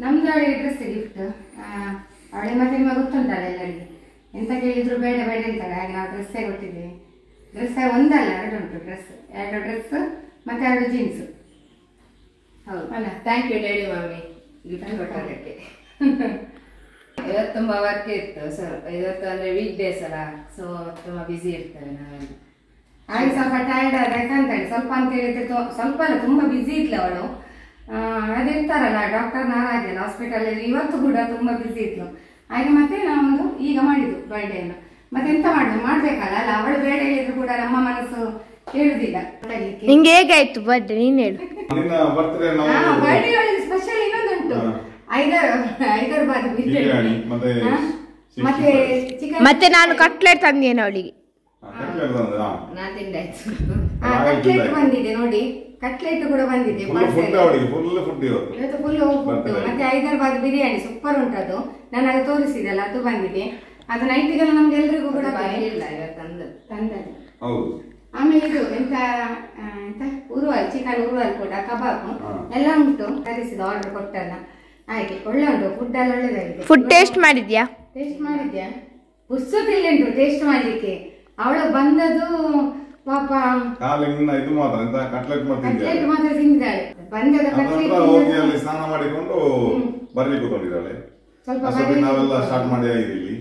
S1: ನಮ್ದು ಅವಳಿಗೆ ಡ್ರೆಸ್ ಗಿಫ್ಟ್. ಅವಳಿಗೆ ಮತ್ತೆ ನಿಮಗೆ ಗೊತ್ತುಂಟಲ್ಲ ಎಲ್ಲರಿಗೆ, ಎಂತ ಕೇಳಿದ್ರು ಬೇಡ ಬೇಡ ಅಂತಾರೆ. ಹಾಗೆ ನಾವು ಡ್ರೆಸ್ಸೇ ಕೊಟ್ಟಿದ್ದೀವಿ. ಡ್ರೆಸ್ ಒಂದಲ್ಲ 2 ಉಂಟು ಡ್ರೆಸ್, 2 ಡ್ರೆಸ್ ಮತ್ತೆ 2 ಜೀನ್ಸ್.
S5: ಹೌದು ಅಲ್ಲ. Thank you daddy mummy gift ಕೊಟ್ಟದಕ್ಕೆ. ಇವತ್ತು ತುಂಬಾ ವರ್ಕ್ ಇತ್ತು. ಸೊ ಇವತ್ತು ಅಂದ್ರೆ ವೀಕ್ ಡೇಸ್ ಅಲ್ಲ, ಸೊ ತುಂಬಾ ಬಿಸಿ ಇರ್ತೇವೆ ನಾವೆಲ್ಲ.
S1: ಹಾಗೆ ಸ್ವಲ್ಪ ಟೈರ್ಡ್ ಆದ್ರೆ ಅಂತಾಳೆ. ಸ್ವಲ್ಪ ಅಂತ ಹೇಳಿದ್ರೆ ಸ್ವಲ್ಪ ಅಲ್ಲ, ತುಂಬಾ ಬಿಸಿ ಇದ್ಲು ಅವಳು. ಅದಿರ್ತಾರಲ್ಲ ಡಾಕ್ಟರ್ ನಾರಾಜನ್ ಹಾಸ್ಪಿಟಲ್ ಅಲ್ಲಿ, ಇವತ್ತು ಕೂಡ ತುಂಬಾ ಬಿಸಿ ಇದ್ಲು. ಹಾಗೆ ಮತ್ತೆ ನಾವೊಂದು ಈಗ ಮಾಡಿದ್ದು ಬರ್ಡೇಯನ್ನು. ಮತ್ತೆ ಎಂತ ಮಾಡ್ಬೇಕಲ್ಲ ಅಲ್ಲ, ಅವಳು ಬೇಡ ಹೇಳಿದ್ರು ಕೂಡ ನಮ್ಮ ಮನಸ್ಸು ಕೇಳುದಿಲ್ಲ.
S3: ನಿಂಗೆ ಹೇಗಾಯ್ತು ಬರ್ಡೇ ನೀನ್ ಹೇಳು.
S1: ಬರ್ಡೇ ಒಳಗೆ ಸ್ಪೆಷಲ್ ಇನ್ನೊಂದುಂಟು, ಹೈದರಾಬಾದ್ ಬಿರಿಯಾನಿ ಮತ್ತೆ ಚಿಕನ್.
S3: ಮತ್ತೆ ನಾನು ಕಟ್ಲೆಟ್ ತಂದೇನೆ ಅವಳಿಗೆ.
S5: ನಾನ್ ತಿಂದಾಯ್ತು.
S1: ಕಟ್ಲೆಟ್ ಬಂದಿದೆ ನೋಡಿ, ಕಟ್ಲೆಟ್ ಕೂಡ ಬಂದಿದೆ. ಇವತ್ತು ಫುಲ್ ಫುಡ್. ಮತ್ತೆ ಹೈದರಾಬಾದ್ ಬಿರಿಯಾನಿ ಸೂಪರ್ ಉಂಟದು, ನಾನು ಅದು ತೋರಿಸಿದಲ್ಲ, ಅದು ಬಂದಿದೆ. ಅದು ನೈಟಿಗೆಲ್ಲ ನಮ್ಗೆ ಎಲ್ರಿಗೂ ಕೂಡ
S5: ಬರಲಿಲ್ಲ
S1: ತಂದದ್ದು. ಆಮೇಲೆ ಇದು ಎಂತ ಉರುವಲ್, ಚಿಕನ್ ಉರುವಲ್ ಕೂಡ, ಕಬಾಬ್ ಎಲ್ಲ ಉಂಟು. ತರಿಸಿದ ಆರ್ಡರ್ ಕೊಟ್ಟಲ್ಲ, ಹಾಗೆ ಒಳ್ಳೆ ಉಂಟು ಫುಡ್ ಎಲ್ಲ, ಒಳ್ಳೆದಾಗಿದೆ.
S3: ಫುಡ್ ಟೇಸ್ಟ್ ಮಾಡಿದ್ಯಾ?
S1: ಟೇಸ್ಟ್ ಮಾಡಿದ್ಯಾ? ಪುಸ್ತಕದಲ್ಲಿ ಉಂಟು ಟೇಸ್ಟ್ ಮಾಡ್ಲಿಕ್ಕೆ. ಅವಳು ಬಂದದು ಪಾಪ ಕಟ್ಲೆಟ್ ಮಾತ್ರ ತಿಂದಿದ್ದಾಳೆ. ಬಂದದ ಕಟ್ಲೆಟ್
S2: ಸ್ನಾನ ಮಾಡಿಕೊಂಡು ಬರ್ಲಿಕ್ಕೆ ಕೂತ್ಕೊಂಡಿದ್ದಾಳೆ.
S1: ಸ್ವಲ್ಪ
S2: ನಾವೆಲ್ಲ ಸ್ಟಾರ್ಟ್ ಮಾಡಿ ಇಲ್ಲಿ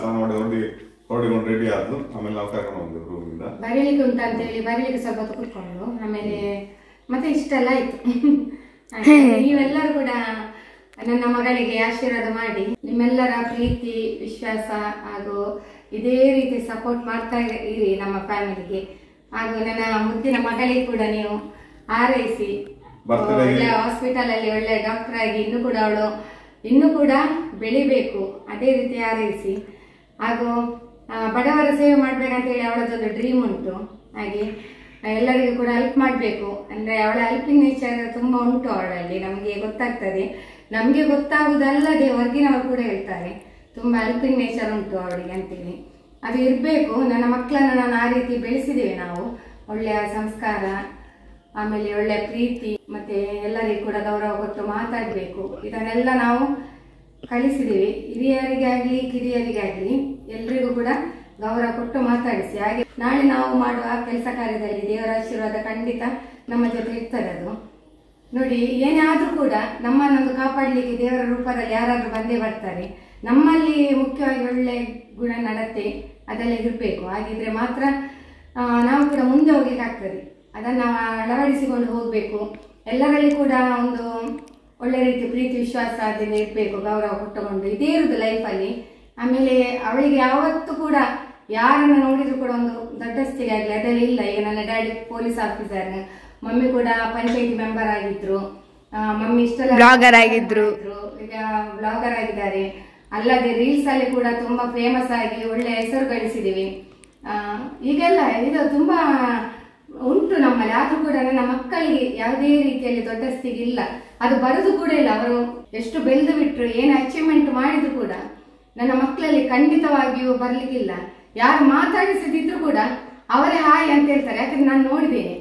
S2: ಸ್ನಾನ ಮಾಡಿ ಹೊರಡಿಕೊಂಡು ರೆಡಿ ಆದ್ಲು. ಆಮೇಲೆ ನಾವು ಕರ್ಕೊಂಡು ಬಂದೆವು ರೂಮಿಂದ.
S1: ಬರೀಲಿಕ್ಕೆ ಉಂಟು ಅಂತ ಹೇಳಿ ಬರೀಲಿಕ್ಕೆ ಸ್ವಲ್ಪ ಹೊತ್ತು ಕೂತ್ಕೊಂಡು ಆಮೇಲೆ ಮತ್ತೆ ಇಷ್ಟೆಲ್ಲ ಆಯ್ತು. ನೀವೆಲ್ಲರೂ ಕೂಡ ನನ್ನ ಮಗಳಿಗೆ ಆಶೀರ್ವಾದ ಮಾಡಿ, ನಿಮ್ಮೆಲ್ಲರ ಪ್ರೀತಿ ವಿಶ್ವಾಸ ಹಾಗೂ ಇದೇ ರೀತಿ ಸಪೋರ್ಟ್ ಮಾಡ್ತಾ ಇರಿ ನಮ್ಮ ಫ್ಯಾಮಿಲಿಗೆ. ಹಾಗೂ ನನ್ನ ಮುದ್ದಿನ ಮಗಳಿಗೆ ಕೂಡ ನೀವು ಹಾರೈಸಿ, ಒಳ್ಳೆ ಹಾಸ್ಪಿಟಲ್ ಅಲ್ಲಿ ಒಳ್ಳೆ ಡಾಕ್ಟರ್ ಆಗಿ ಇನ್ನೂ ಕೂಡ ಬೆಳಿಬೇಕು, ಅದೇ ರೀತಿ ಹಾರೈಸಿ. ಹಾಗೂ ಬಡವರ ಸೇವೆ ಮಾಡ್ಬೇಕಂತ ಹೇಳಿ ಅವಳದೊಂದು ಡ್ರೀಮ್ ಉಂಟು. ಹಾಗೆ ಎಲ್ಲರಿಗೂ ಕೂಡ ಹೆಲ್ಪ್ ಮಾಡಬೇಕು ಅಂದ್ರೆ ಅವಳ ಹೆಲ್ಪಿಂಗ್ ನೇಚರ್ ತುಂಬಾ ಉಂಟು ಅವಳಲ್ಲಿ, ನಮಗೆ ಗೊತ್ತಾಗ್ತದೆ. ನಮಗೆ ಗೊತ್ತಾಗುವುದಲ್ಲದೆ ಹೊರಗಿನವರು ಕೂಡ ಹೇಳ್ತಾರೆ ತುಂಬಾ ಹೆಲ್ಪಿಂಗ್ ನೇಚರ್ ಉಂಟು ಅವಳಿಗೆ ಅಂತೇಳಿ. ಅದು ಇರಬೇಕು. ನನ್ನ ಮಕ್ಕಳನ್ನು ನಾನು ಆ ರೀತಿ ಬೆಳೆಸಿದ್ದೇವೆ ನಾವು. ಒಳ್ಳೆಯ ಸಂಸ್ಕಾರ, ಆಮೇಲೆ ಒಳ್ಳೆಯ ಪ್ರೀತಿ, ಮತ್ತೆ ಎಲ್ಲರಿಗೂ ಕೂಡ ಗೌರವ ಕೊಟ್ಟು ಮಾತಾಡಬೇಕು, ಇದನ್ನೆಲ್ಲ ನಾವು ಕಲಿಸಿದ್ದೀವಿ. ಹಿರಿಯರಿಗಾಗ್ಲಿ ಕಿರಿಯರಿಗಾಗ್ಲಿ ಎಲ್ರಿಗೂ ಕೂಡ ಗೌರವ ಕೊಟ್ಟು ಮಾತಾಡಿಸಿ. ಹಾಗೆ ನಾಳೆ ನಾವು ಮಾಡುವ ಕೆಲಸ ಕಾರ್ಯದಲ್ಲಿ ದೇವರ ಆಶೀರ್ವಾದ ಖಂಡಿತ ನಮ್ಮ ಜೊತೆ ಇರ್ತದೆ. ಅದು ನೋಡಿ, ಏನೇ ಆದ್ರೂ ಕೂಡ ನಮ್ಮನ್ನೊಂದು ಕಾಪಾಡಲಿಕ್ಕೆ ದೇವರ ರೂಪದಲ್ಲಿ ಯಾರಾದ್ರೂ ಬಂದೇ ಬರ್ತಾರೆ. ನಮ್ಮಲ್ಲಿ ಮುಖ್ಯವಾಗಿ ಒಳ್ಳೆ ಗುಣ ನಡತೆ ಅದೆಲ್ಲ ಇರಬೇಕು. ಹಾಗಿದ್ರೆ ಮಾತ್ರ ನಾವು ಕೂಡ ಮುಂದೆ ಹೋಗ್ಲಿಕ್ಕೆ ಆಗ್ತದೆ. ಅದನ್ನು ನಾವು ಅಳವಡಿಸಿಕೊಂಡು ಹೋಗ್ಬೇಕು. ಎಲ್ಲರಲ್ಲಿ ಕೂಡ ಒಂದು ಒಳ್ಳೆ ರೀತಿ ಪ್ರೀತಿ ವಿಶ್ವಾಸದಿಂದ ಇರಬೇಕು, ಗೌರವ ಕೊಟ್ಟುಕೊಂಡು ಇದೇ ಇರುದು ಲೈಫಲ್ಲಿ. ಆಮೇಲೆ ಅವಳಿಗೆ ಯಾವತ್ತೂ ಕೂಡ ಯಾರನ್ನು ನೋಡಿದ್ರು ಕೂಡ ಒಂದು ದೊಡ್ಡಸ್ತಿಗೆ ಆಗಲಿ ಅದೆಲ್ಲ ಇಲ್ಲ. ಈಗ ನನ್ನ ಡ್ಯಾಡಿ ಪೊಲೀಸ್ ಆಫೀಸರ್, ಮಮ್ಮಿ ಕೂಡ ಪಂಚಾಯತಿ ಮೆಂಬರ್ ಆಗಿದ್ರು, ಮಮ್ಮಿ ಇಷ್ಟೆಲ್ಲ
S3: ಬ್ಲಾಗರ್ ಆಗಿದ್ರು,
S1: ಈಗ ಬ್ಲಾಗರ್ ಆಗಿದ್ದಾರೆ. ಅಲ್ಲದೆ ರೀಲ್ಸ್ ಅಲ್ಲಿ ಕೂಡ ತುಂಬಾ ಫೇಮಸ್ ಆಗಿ ಒಳ್ಳೆ ಹೆಸರು ಗಳಿಸಿದೀವಿ. ಈಗೆಲ್ಲ ಇದು ತುಂಬಾ ಉಂಟು ನಮ್ಮಲ್ಲಿ. ಆದ್ರೂ ಕೂಡ ನನ್ನ ಮಕ್ಕಳಿಗೆ ಯಾವುದೇ ರೀತಿಯಲ್ಲಿ ದೊಡ್ಡಸ್ತಿಗೆ ಇಲ್ಲ, ಅದು ಬರುದು ಕೂಡ ಇಲ್ಲ. ಅವರು ಎಷ್ಟು ಬೆಳೆದು ಬಿಟ್ರು, ಏನು ಅಚೀವ್ಮೆಂಟ್ ಮಾಡಿದ್ರು ಕೂಡ ನನ್ನ ಮಕ್ಕಳಲ್ಲಿ ಖಂಡಿತವಾಗಿಯೂ ಬರ್ಲಿಕ್ಕಿಲ್ಲ. ಯಾರು ಮಾತಾಡಿಸಿದ್ರು ಕೂಡ ಅವರೇ ಹಾಯ್ ಅಂತ ಹೇಳ್ತಾರೆ. ಯಾಕಂದ್ರೆ ನಾನು ನೋಡಿದ್ದೇನೆ,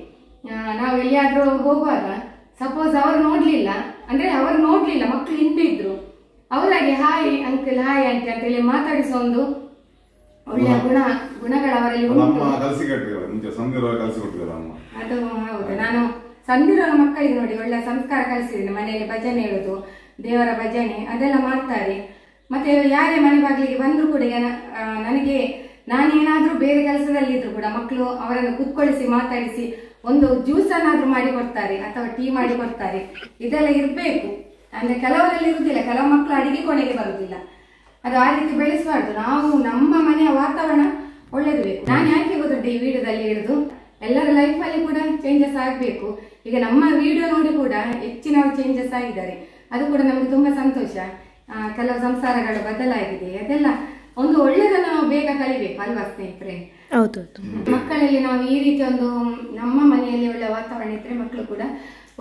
S1: ನಾವು ಎಲ್ಲಿಯಾದ್ರೂ ಹೋಗುವಾಗ ಸಪೋಸ್ ಅವರು ನೋಡ್ಲಿಲ್ಲ ಅಂದ್ರೆ ಅವರು ನೋಡ್ಲಿಲ್ಲ, ಮಕ್ಕಳು ಹಿಂದೆ ಇದ್ರು, ಅವರಾಗೆ ಹಾಯ್ ಅಂಕಲ್ ಹಾಯ್ ಆಂಟಿ ಅಂತ ಹೇಳಿ ಮಾತಾಡಿಸೋ ಒಂದು ಒಳ್ಳೆಯ ಗುಣಗಳು ಅವರಲ್ಲಿ ಉಂಟು. ಅದು ಹೌದು. ನಾನು ಸಂದಿರೋ ಮಕ್ಕಳಿಗೆ ನೋಡಿ ಒಳ್ಳೆ ಸಂಸ್ಕಾರ ಕಲಿಸಿದ್ದೀನಿ. ಮನೆಯಲ್ಲಿ ಭಜನೆ ಹೇಳುದು, ದೇವರ ಭಜನೆ ಅದೆಲ್ಲ ಮಾಡ್ತಾರೆ. ಮತ್ತೆ ಯಾರೇ ಮನೆ ಬಾಗಿಲಿಗೆ ಬಂದ್ರು ಕೂಡ ಈಗ ನನಗೆ ನಾನೇನಾದ್ರೂ ಬೇರೆ ಕೆಲಸದಲ್ಲಿ ಇದ್ರು ಕೂಡ ಮಕ್ಕಳು ಅವರನ್ನು ಕುತ್ಕೊಳಿಸಿ ಮಾತಾಡಿಸಿ ಒಂದು ಜ್ಯೂಸ್ ಅನ್ನಾದ್ರೂ ಮಾಡಿ ಕೊಡ್ತಾರೆ ಅಥವಾ ಟೀ ಮಾಡಿ ಕೊಡ್ತಾರೆ. ಇದೆಲ್ಲ ಇರ್ಬೇಕು. ಅಂದ್ರೆ ಕೆಲವರಲ್ಲಿ ಇರುದಿಲ್ಲ, ಕೆಲವು ಮಕ್ಕಳು ಅಡಿಗೆ ಕೊನೆಗೆ ಬರುದಿಲ್ಲ. ಅದು ಆ ರೀತಿ ಬೆಳೆಸಬಾರ್ದು. ನಾವು ನಮ್ಮ ಮನೆಯ ವಾತಾವರಣ ಒಳ್ಳೇದು ಬೇಕು. ನಾನು ಯಾಕೆ ಗೊತ್ತುಂಟು ಈ ವಿಡಿಯೋದಲ್ಲಿ ಹೇಳುದು, ಎಲ್ಲರ ಲೈಫಲ್ಲಿ ಕೂಡ ಚೇಂಜಸ್ ಆಗ್ಬೇಕು. ಈಗ ನಮ್ಮ ವಿಡಿಯೋ ನೋಡಿ ಕೂಡ ಹೆಚ್ಚಿನವರು ಚೇಂಜಸ್ ಆಗಿದ್ದಾರೆ, ಅದು ಕೂಡ ನಮ್ಗೆ ತುಂಬಾ ಸಂತೋಷ. ಕೆಲವು ಸಂಸಾರಗಳು ಬದಲಾಗಿದೆ, ಅದೆಲ್ಲ ಒಂದು ಒಳ್ಳೆದನ್ನು ನಾವು ಬೇಗ ಕಲಿಬೇಕು ಅಲ್ವಾ ಸ್ನೇಹಿತರೆ?
S3: ಹೌದೌದು.
S1: ಮಕ್ಕಳಲ್ಲಿ ನಾವು ಈ ರೀತಿ ಒಂದು ನಮ್ಮ ಮನೆಯಲ್ಲಿ ಒಳ್ಳೆ ವಾತಾವರಣ ಇದ್ರೆ ಮಕ್ಕಳು ಕೂಡ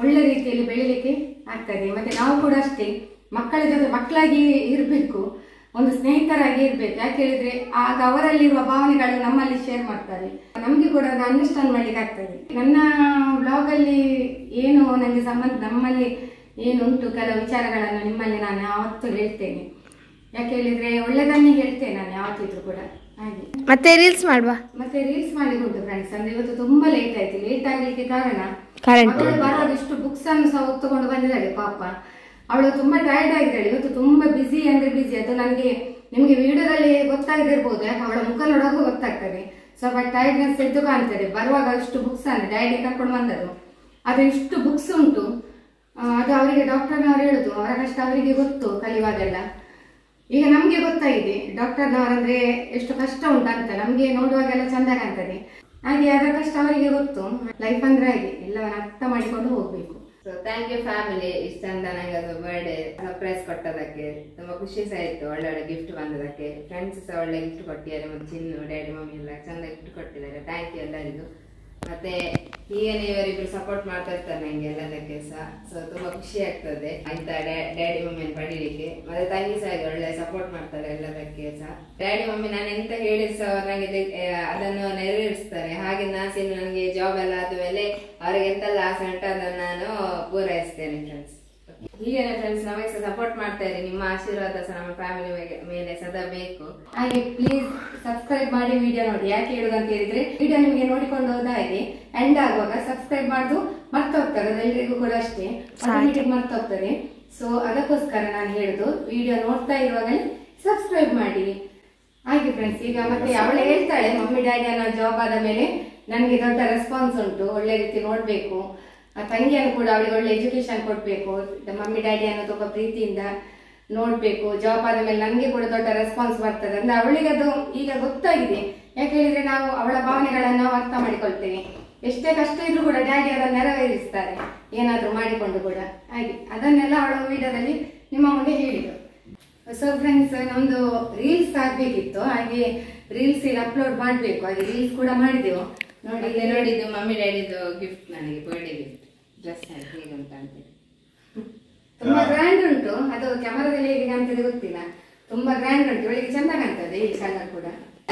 S1: ಒಳ್ಳೆ ರೀತಿಯಲ್ಲಿ ಬೆಳಿಲಿಕ್ಕೆ ಆಗ್ತದೆ. ಮತ್ತೆ ನಾವು ಕೂಡ ಅಷ್ಟೇ ಮಕ್ಕಳ ಜೊತೆ ಮಕ್ಕಳಾಗಿ ಇರ್ಬೇಕು, ಒಂದು ಸ್ನೇಹಿತರಾಗಿ ಇರ್ಬೇಕು. ಯಾಕೆ ಹೇಳಿದ್ರೆ ಆಗ ಅವರಲ್ಲಿರುವ ಭಾವನೆಗಳು ನಮ್ಮಲ್ಲಿ ಶೇರ್ ಮಾಡ್ತಾರೆ, ನಮ್ಗೆ ಕೂಡ ಅದು ಅಂಡರ್ಸ್ಟ್ಯಾಂಡ್ ಮಾಡ್ಲಿಕ್ಕೆ ಆಗ್ತದೆ. ನನ್ನ ಬ್ಲಾಗ್ ಅಲ್ಲಿ ಏನು ನನಗೆ ನಮ್ಮಲ್ಲಿ ಏನುಂಟು ಕೆಲವು ವಿಚಾರಗಳನ್ನು ನಿಮ್ಮಲ್ಲಿ ನಾನು ಯಾವತ್ತೂ ಹೇಳ್ತೇನೆ. ಯಾಕೆ ಹೇಳಿದ್ರೆ ಒಳ್ಳೆದನ್ನೇ ಹೇಳ್ತೇನೆ ನಾನು ಯಾವತ್ತಿದ್ರು ಕೂಡ. ಹಾಗೆ
S3: ಮತ್ತೆ ರೀಲ್ಸ್ ಮಾಡುವ,
S1: ಮತ್ತೆ ರೀಲ್ಸ್ ಮಾಡಿಕೊಂಡು ಫ್ರೆಂಡ್ಸ್. ಅಂದ್ರೆ ಇವತ್ತು ತುಂಬಾ ಲೇಟ್ ಆಯ್ತು. ಲೇಟ್ ಆಗ್ಲಿಕ್ಕೆ ಕಾರಣ ಮಗಳು ಬರುವಾಗ ಇಷ್ಟು ಬುಕ್ಸ್ ಅನ್ನು ಸಹ ಹೊತ್ತುಕೊಂಡು ಬಂದಿದ್ದಾಳೆ ಪಾಪ. ಅವಳು ತುಂಬಾ ಟೈರ್ಡ್ ಆಗಿದ್ದಾಳೆ ಇವತ್ತು, ತುಂಬಾ ಬಿಸಿ ಅಂದ್ರೆ ಬಿಸಿ. ಅದು ನನಗೆ ನಿಮ್ಗೆ ವಿಡಿಯೋದಲ್ಲಿ ಗೊತ್ತಾಗದಿರ್ಬೋದು, ಯಾಕೆ ಅವಳ ಮುಖ ನೋಡುವಾಗ ಗೊತ್ತಾಗ್ತದೆ. ಸ್ವಲ್ಪ ಟೈರ್ಡ್ನೆಸ್ ಎದ್ದು ಕಾಣ್ತದೆ. ಬರುವಾಗ ಇಷ್ಟು ಬುಕ್ಸ್ ಅಂದ್ರೆ ಡ್ಯಾಡಿ ಕರ್ಕೊಂಡು ಬಂದದ್ದು, ಅದು ಇಷ್ಟು ಬುಕ್ಸ್ ಉಂಟು. ಅದು ಅವರಿಗೆ ಡಾಕ್ಟರ್ನವರು ಹೇಳುದು, ಅವರ ಕಷ್ಟ ಅವರಿಗೆ ಗೊತ್ತು ಕಲಿಯುವಾಗೆಲ್ಲ. ಈಗ ನಮ್ಗೆ ಗೊತ್ತಾಗಿದೆ ಡಾಕ್ಟರ್ನವರಂದ್ರೆ ಎಷ್ಟು ಕಷ್ಟ ಉಂಟಂತ. ನಮ್ಗೆ ನೋಡುವಾಗೆಲ್ಲ ಚಂದ ಕಾಣ್ತದೆ, ಹಾಗೆ ಅದರ ಕಷ್ಟ ಅವರಿಗೆ ಗೊತ್ತು. ಲೈಫ್ ಅಂದ್ರೆ ಹಾಗೆ, ಎಲ್ಲವನ್ನ ಅರ್ಥ ಮಾಡಿಕೊಂಡು ಹೋಗ್ಬೇಕು.
S5: ಸೊ ಥ್ಯಾಂಕ್ ಯು ಫ್ಯಾಮಿಲಿ, ಇಷ್ಟು ಚಂದ ನಂಗೆ ಅದು ಬರ್ಡೇ ಸರ್ಪ್ರೈಸ್ ಕೊಟ್ಟದಕ್ಕೆ ತುಂಬಾ ಖುಷಿ ಸಹ ಆಯ್ತು. ಒಳ್ಳೆ ಒಳ್ಳೆ ಗಿಫ್ಟ್ ಬಂದದಕ್ಕೆ, ಫ್ರೆಂಡ್ಸ್ ಸಹ ಒಳ್ಳೆ ಗಿಫ್ಟ್ ಕೊಟ್ಟಿದ್ದಾರೆ. ಮತ್ತೆ ಚಿನ್ನು ಡ್ಯಾಡಿ ಮಮ್ಮಿ ಎಲ್ಲ ಚಂದ ಗಿಫ್ಟ್ ಕೊಟ್ಟಿದ್ದಾರೆ. ಥ್ಯಾಂಕ್ ಯು ಎಲ್ಲರಿಗೂ. ಮತ್ತೆ ಹೀಗೆ ಇವರಿಬ್ರು ಸಪೋರ್ಟ್ ಮಾಡ್ತಾ ಇರ್ತಾರೆ ನಂಗೆ ಎಲ್ಲದಕ್ಕೆ ಸಹ. ಸೊ ತುಂಬಾ ಖುಷಿ ಆಗ್ತದೆ ಅಂತ ಡ್ಯಾಡಿ ಮಮ್ಮಿಯನ್ನು ಪಡೀಲಿಕ್ಕೆ. ಮತ್ತೆ ತಂಗಿ ಸಹ ಒಳ್ಳೆ ಸಪೋರ್ಟ್ ಮಾಡ್ತಾರೆ ಎಲ್ಲದಕ್ಕೆ ಸಹ. ಡ್ಯಾಡಿ ಮಮ್ಮಿ ನಾನು ಎಂತ ಹೇಳಿದ್ರು ಸಹ ನನಗೆ ಅದನ್ನು ನೆರವೇರಿಸ್ತಾರೆ. ಹಾಗೆ ನಾಸಿ ನನಗೆ ಜಾಬ್ ಎಲ್ಲ ಆದ್ಮೇಲೆ ಅವ್ರಿಗೆ ಎಂತೆಲ್ಲ ಆಸೆ ಉಂಟು ಅದನ್ನು ನಾನು ಪೂರೈಸ್ತೇನೆ ಫ್ರೆಂಡ್ಸ್. ಹೀಗೇನೆ ಫ್ರೆಂಡ್ಸ್ ನಮಗೆ ಸಹ ಸಪೋರ್ಟ್ ಮಾಡ್ತಾ ಇರಿ. ನಿಮ್ಮ ಆಶೀರ್ವಾದ ಸಹ ನಮ್ಮ ಫ್ಯಾಮಿಲಿ ಮೇಲೆ ಸದಾ ಬೇಕು.
S1: ಹಾಗೆ ಪ್ಲೀಸ್ ಸಬ್ಸ್ಕ್ರೈಬ್ ಮಾಡಿ ವಿಡಿಯೋ ನೋಡಿ. ಯಾಕೆ ಹೇಳುದು ಅಂತ ಹೇಳಿದ್ರೆ ವಿಡಿಯೋ ನಿಮಗೆ ನೋಡಿಕೊಂಡು ಹೋದ ಹಾಗೆ ಎಂಡ್ ಆಗುವಾಗ ಸಬ್ಸ್ಕ್ರೈಬ್ ಮಾಡುದು ಮರ್ತು ಹೋಗ್ತಾರೆ. ಅದೆಲ್ಲರಿಗೂ ಕೂಡ ಅಷ್ಟೇ ಆಟೋಮೆಟಿಕ್ ಮರ್ತು ಹೋಗ್ತದೆ. ಸೊ ಅದಕ್ಕೋಸ್ಕರ ನಾನು ಹೇಳುದು, ವಿಡಿಯೋ ನೋಡ್ತಾ ಇರುವಾಗಲೇ ಸಬ್ಸ್ಕ್ರೈಬ್ ಮಾಡಿ. ಹಾಗೆ ಫ್ರೆಂಡ್ಸ್, ಈಗ ಮತ್ತೆ ಅವಳು ಹೇಳ್ತಾಳೆ ಮಮ್ಮಿ ಡ್ಯಾಡಿ ಅನ್ನೋ ಜಾಬ್ ಆದ ಮೇಲೆ ನನಗೆ ದೊಡ್ಡ ರೆಸ್ಪಾನ್ಸ್ ಉಂಟು, ಒಳ್ಳೆ ರೀತಿ ನೋಡ್ಬೇಕು. ಆ ತಂಗಿಯನ್ನು ಕೂಡ ಅವಳಿಗೆ ಒಳ್ಳೆ ಎಜುಕೇಶನ್ ಕೊಡ್ಬೇಕು, ಮಮ್ಮಿ ಡ್ಯಾಡಿಯನ್ನು ತುಂಬಾ ಪ್ರೀತಿಯಿಂದ ನೋಡ್ಬೇಕು. ಜಾಬ್ ಆದ ಮೇಲೆ ನನಗೆ ಕೂಡ ದೊಡ್ಡ ರೆಸ್ಪಾನ್ಸ್ ಬರ್ತದೆ ಅಂದ್ರೆ ಅವಳಿಗೆ ಅದು ಈಗ ಗೊತ್ತಾಗಿದೆ. ಯಾಕೆ ಹೇಳಿದ್ರೆ ನಾವು ಅವಳ ಭಾವನೆಗಳನ್ನು ನಾವು ಅರ್ಥ ಮಾಡಿಕೊಳ್ತೇವೆ. ಎಷ್ಟೇ ಕಷ್ಟ ಇದ್ರೂ ಕೂಡ ಡ್ಯಾಡಿ ಅದನ್ನು ನೆರವೇರಿಸ್ತಾರೆ ಏನಾದ್ರೂ ಮಾಡಿಕೊಂಡು ಕೂಡ. ಹಾಗೆ ಅದನ್ನೆಲ್ಲ ಅವಳ ವಿಡಿಯೋದಲ್ಲಿ ನಿಮ್ಮ ಮುಂದೆ ಹೇಳಿದ್ರು. ಸೊ ಫ್ರೆಂಡ್ಸ್, ನಮ್ದು ರೀಲ್ಸ್ ಆಗ್ಬೇಕಿತ್ತು, ಹಾಗೆ ರೀಲ್ಸ್ ಈಗ ಅಪ್ಲೋಡ್ ಮಾಡ್ಬೇಕು. ಹಾಗೆ ರೀಲ್ಸ್ ಕೂಡ ಮಾಡಿದೆವು.
S5: ನೋಡಿದ್ದು ಮಮ್ಮಿ ಡ್ಯಾಡಿದು ಗಿಫ್ಟ್, ನನಗೆ ಬರ್ಡೇ ಗಿಫ್ಟ್ ಡ್ರೆಸ್ ಹೇಗುಂಟ ಅಂತ
S1: ತುಂಬಾ ಗ್ರ್ಯಾಂಡ್ ಉಂಟು. ಅದು ಕ್ಯಾಮರಾದಲ್ಲಿ ಹೇಗೆ ಕಾಣ್ತದೆ ಗೊತ್ತಿಲ್ಲ, ತುಂಬಾ ಗ್ರ್ಯಾಂಡ್ ಉಂಟು. ಇವಳಿಗೆ ಚಂದ ಕಾಣ್ತದೆ ಈ ಕಲರ್ ಕೂಡ.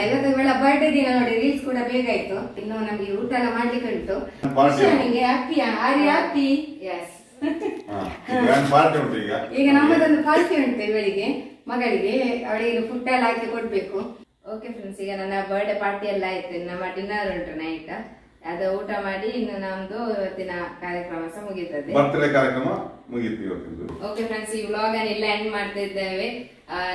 S1: ಇವತ್ತು ಇವಳ ಬರ್ಡೇ ದಿನ ನೋಡಿ ರೀಲ್ಸ್ ಕೂಡ ಬೇಗ ಆಯ್ತು. ಇನ್ನು ನಮ್ಗೆ ಊಟ ಎಲ್ಲ ಮಾಡ್ಲಿಕ್ಕೆ ಉಂಟು. ನಿಮಗೆ ಹ್ಯಾಪಿಯಾ? Are you happy?
S5: ಎಸ್.
S1: ಈಗ ನಮ್ಮದೊಂದು ಪಾರ್ಟಿ ಉಂಟು ಇವಳಿಗೆ, ಮಗಳಿಗೆ. ಅವಳಿಗೆ ಫುಡ್ ಎಲ್ಲ ಹಾಕಿ ಕೊಡ್ಬೇಕು.
S5: ಓಕೆ ಫ್ರೆಂಡ್ಸ್, ಈಗ ನನ್ನ ಬರ್ಡೇ ಪಾರ್ಟಿ ಎಲ್ಲ ಆಯ್ತು. ನಮ್ಮ ಡಿನ್ನರ್ ಉಂಟು ನೈಟ್, ಅದು ಊಟ ಮಾಡಿ ಇನ್ನು ನಮ್ದು ಇವತ್ತಿನ ಕಾರ್ಯಕ್ರಮ ಸಹ ಮುಗಿತದೆ. ಓಕೆ ಫ್ರೆಂಡ್ಸ್, ಈ ವ್ಲಾಗ್ ಅನ್ನು ಇಲ್ಲ ಎಂಡ್ ಮಾಡ್ತಾ ಇದ್ದೇವೆ.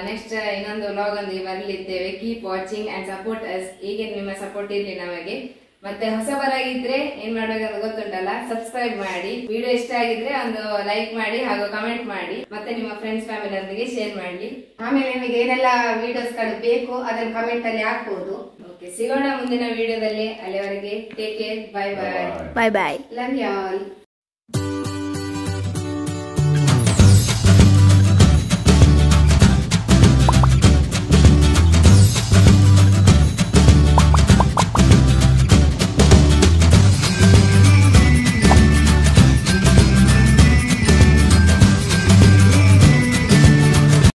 S5: ನೆಕ್ಸ್ಟ್ ಇನ್ನೊಂದು ವ್ಲಾಗ್ ಒಂದಿಗೆ ಬರಲಿದ್ದೇವೆ. Keep watching and support us. ಹೀಗೆ ನಿಮ್ಮ ಸಪೋರ್ಟ್ ಇರ್ಲಿ ನಮಗೆ. ಮತ್ತೆ ಹೊಸಬರಾಗಿದ್ರೆ ಏನ್ ಮಾಡ್ಬೇಕಂತ ಗೊತ್ತುಂಟಲ್ಲ, ಸಬ್ಸ್ಕ್ರೈಬ್ ಮಾಡಿ. ವಿಡಿಯೋ ಇಷ್ಟ ಆಗಿದ್ರೆ ಒಂದು ಲೈಕ್ ಮಾಡಿ ಹಾಗೂ ಕಮೆಂಟ್ ಮಾಡಿ. ಮತ್ತೆ ನಿಮ್ಮ ಫ್ರೆಂಡ್ಸ್ ಫ್ಯಾಮಿಲಿ ಅವರಿಗೆ ಶೇರ್ ಮಾಡಿ.
S1: ಆಮೇಲೆ ನಿಮಗೆ ಏನೆಲ್ಲ ವಿಡಿಯೋಸ್ ಗಳು ಬೇಕು ಅದನ್ನು ಕಮೆಂಟ್ ಅಲ್ಲಿ ಹಾಕಬಹುದು.
S5: ಓಕೆ, ಸಿಗೋಣ ಮುಂದಿನ ವಿಡಿಯೋದಲ್ಲಿ. ಅಲ್ಲಿವರೆಗೆ take care, bye bye.
S3: Bye bye.
S1: Love you all.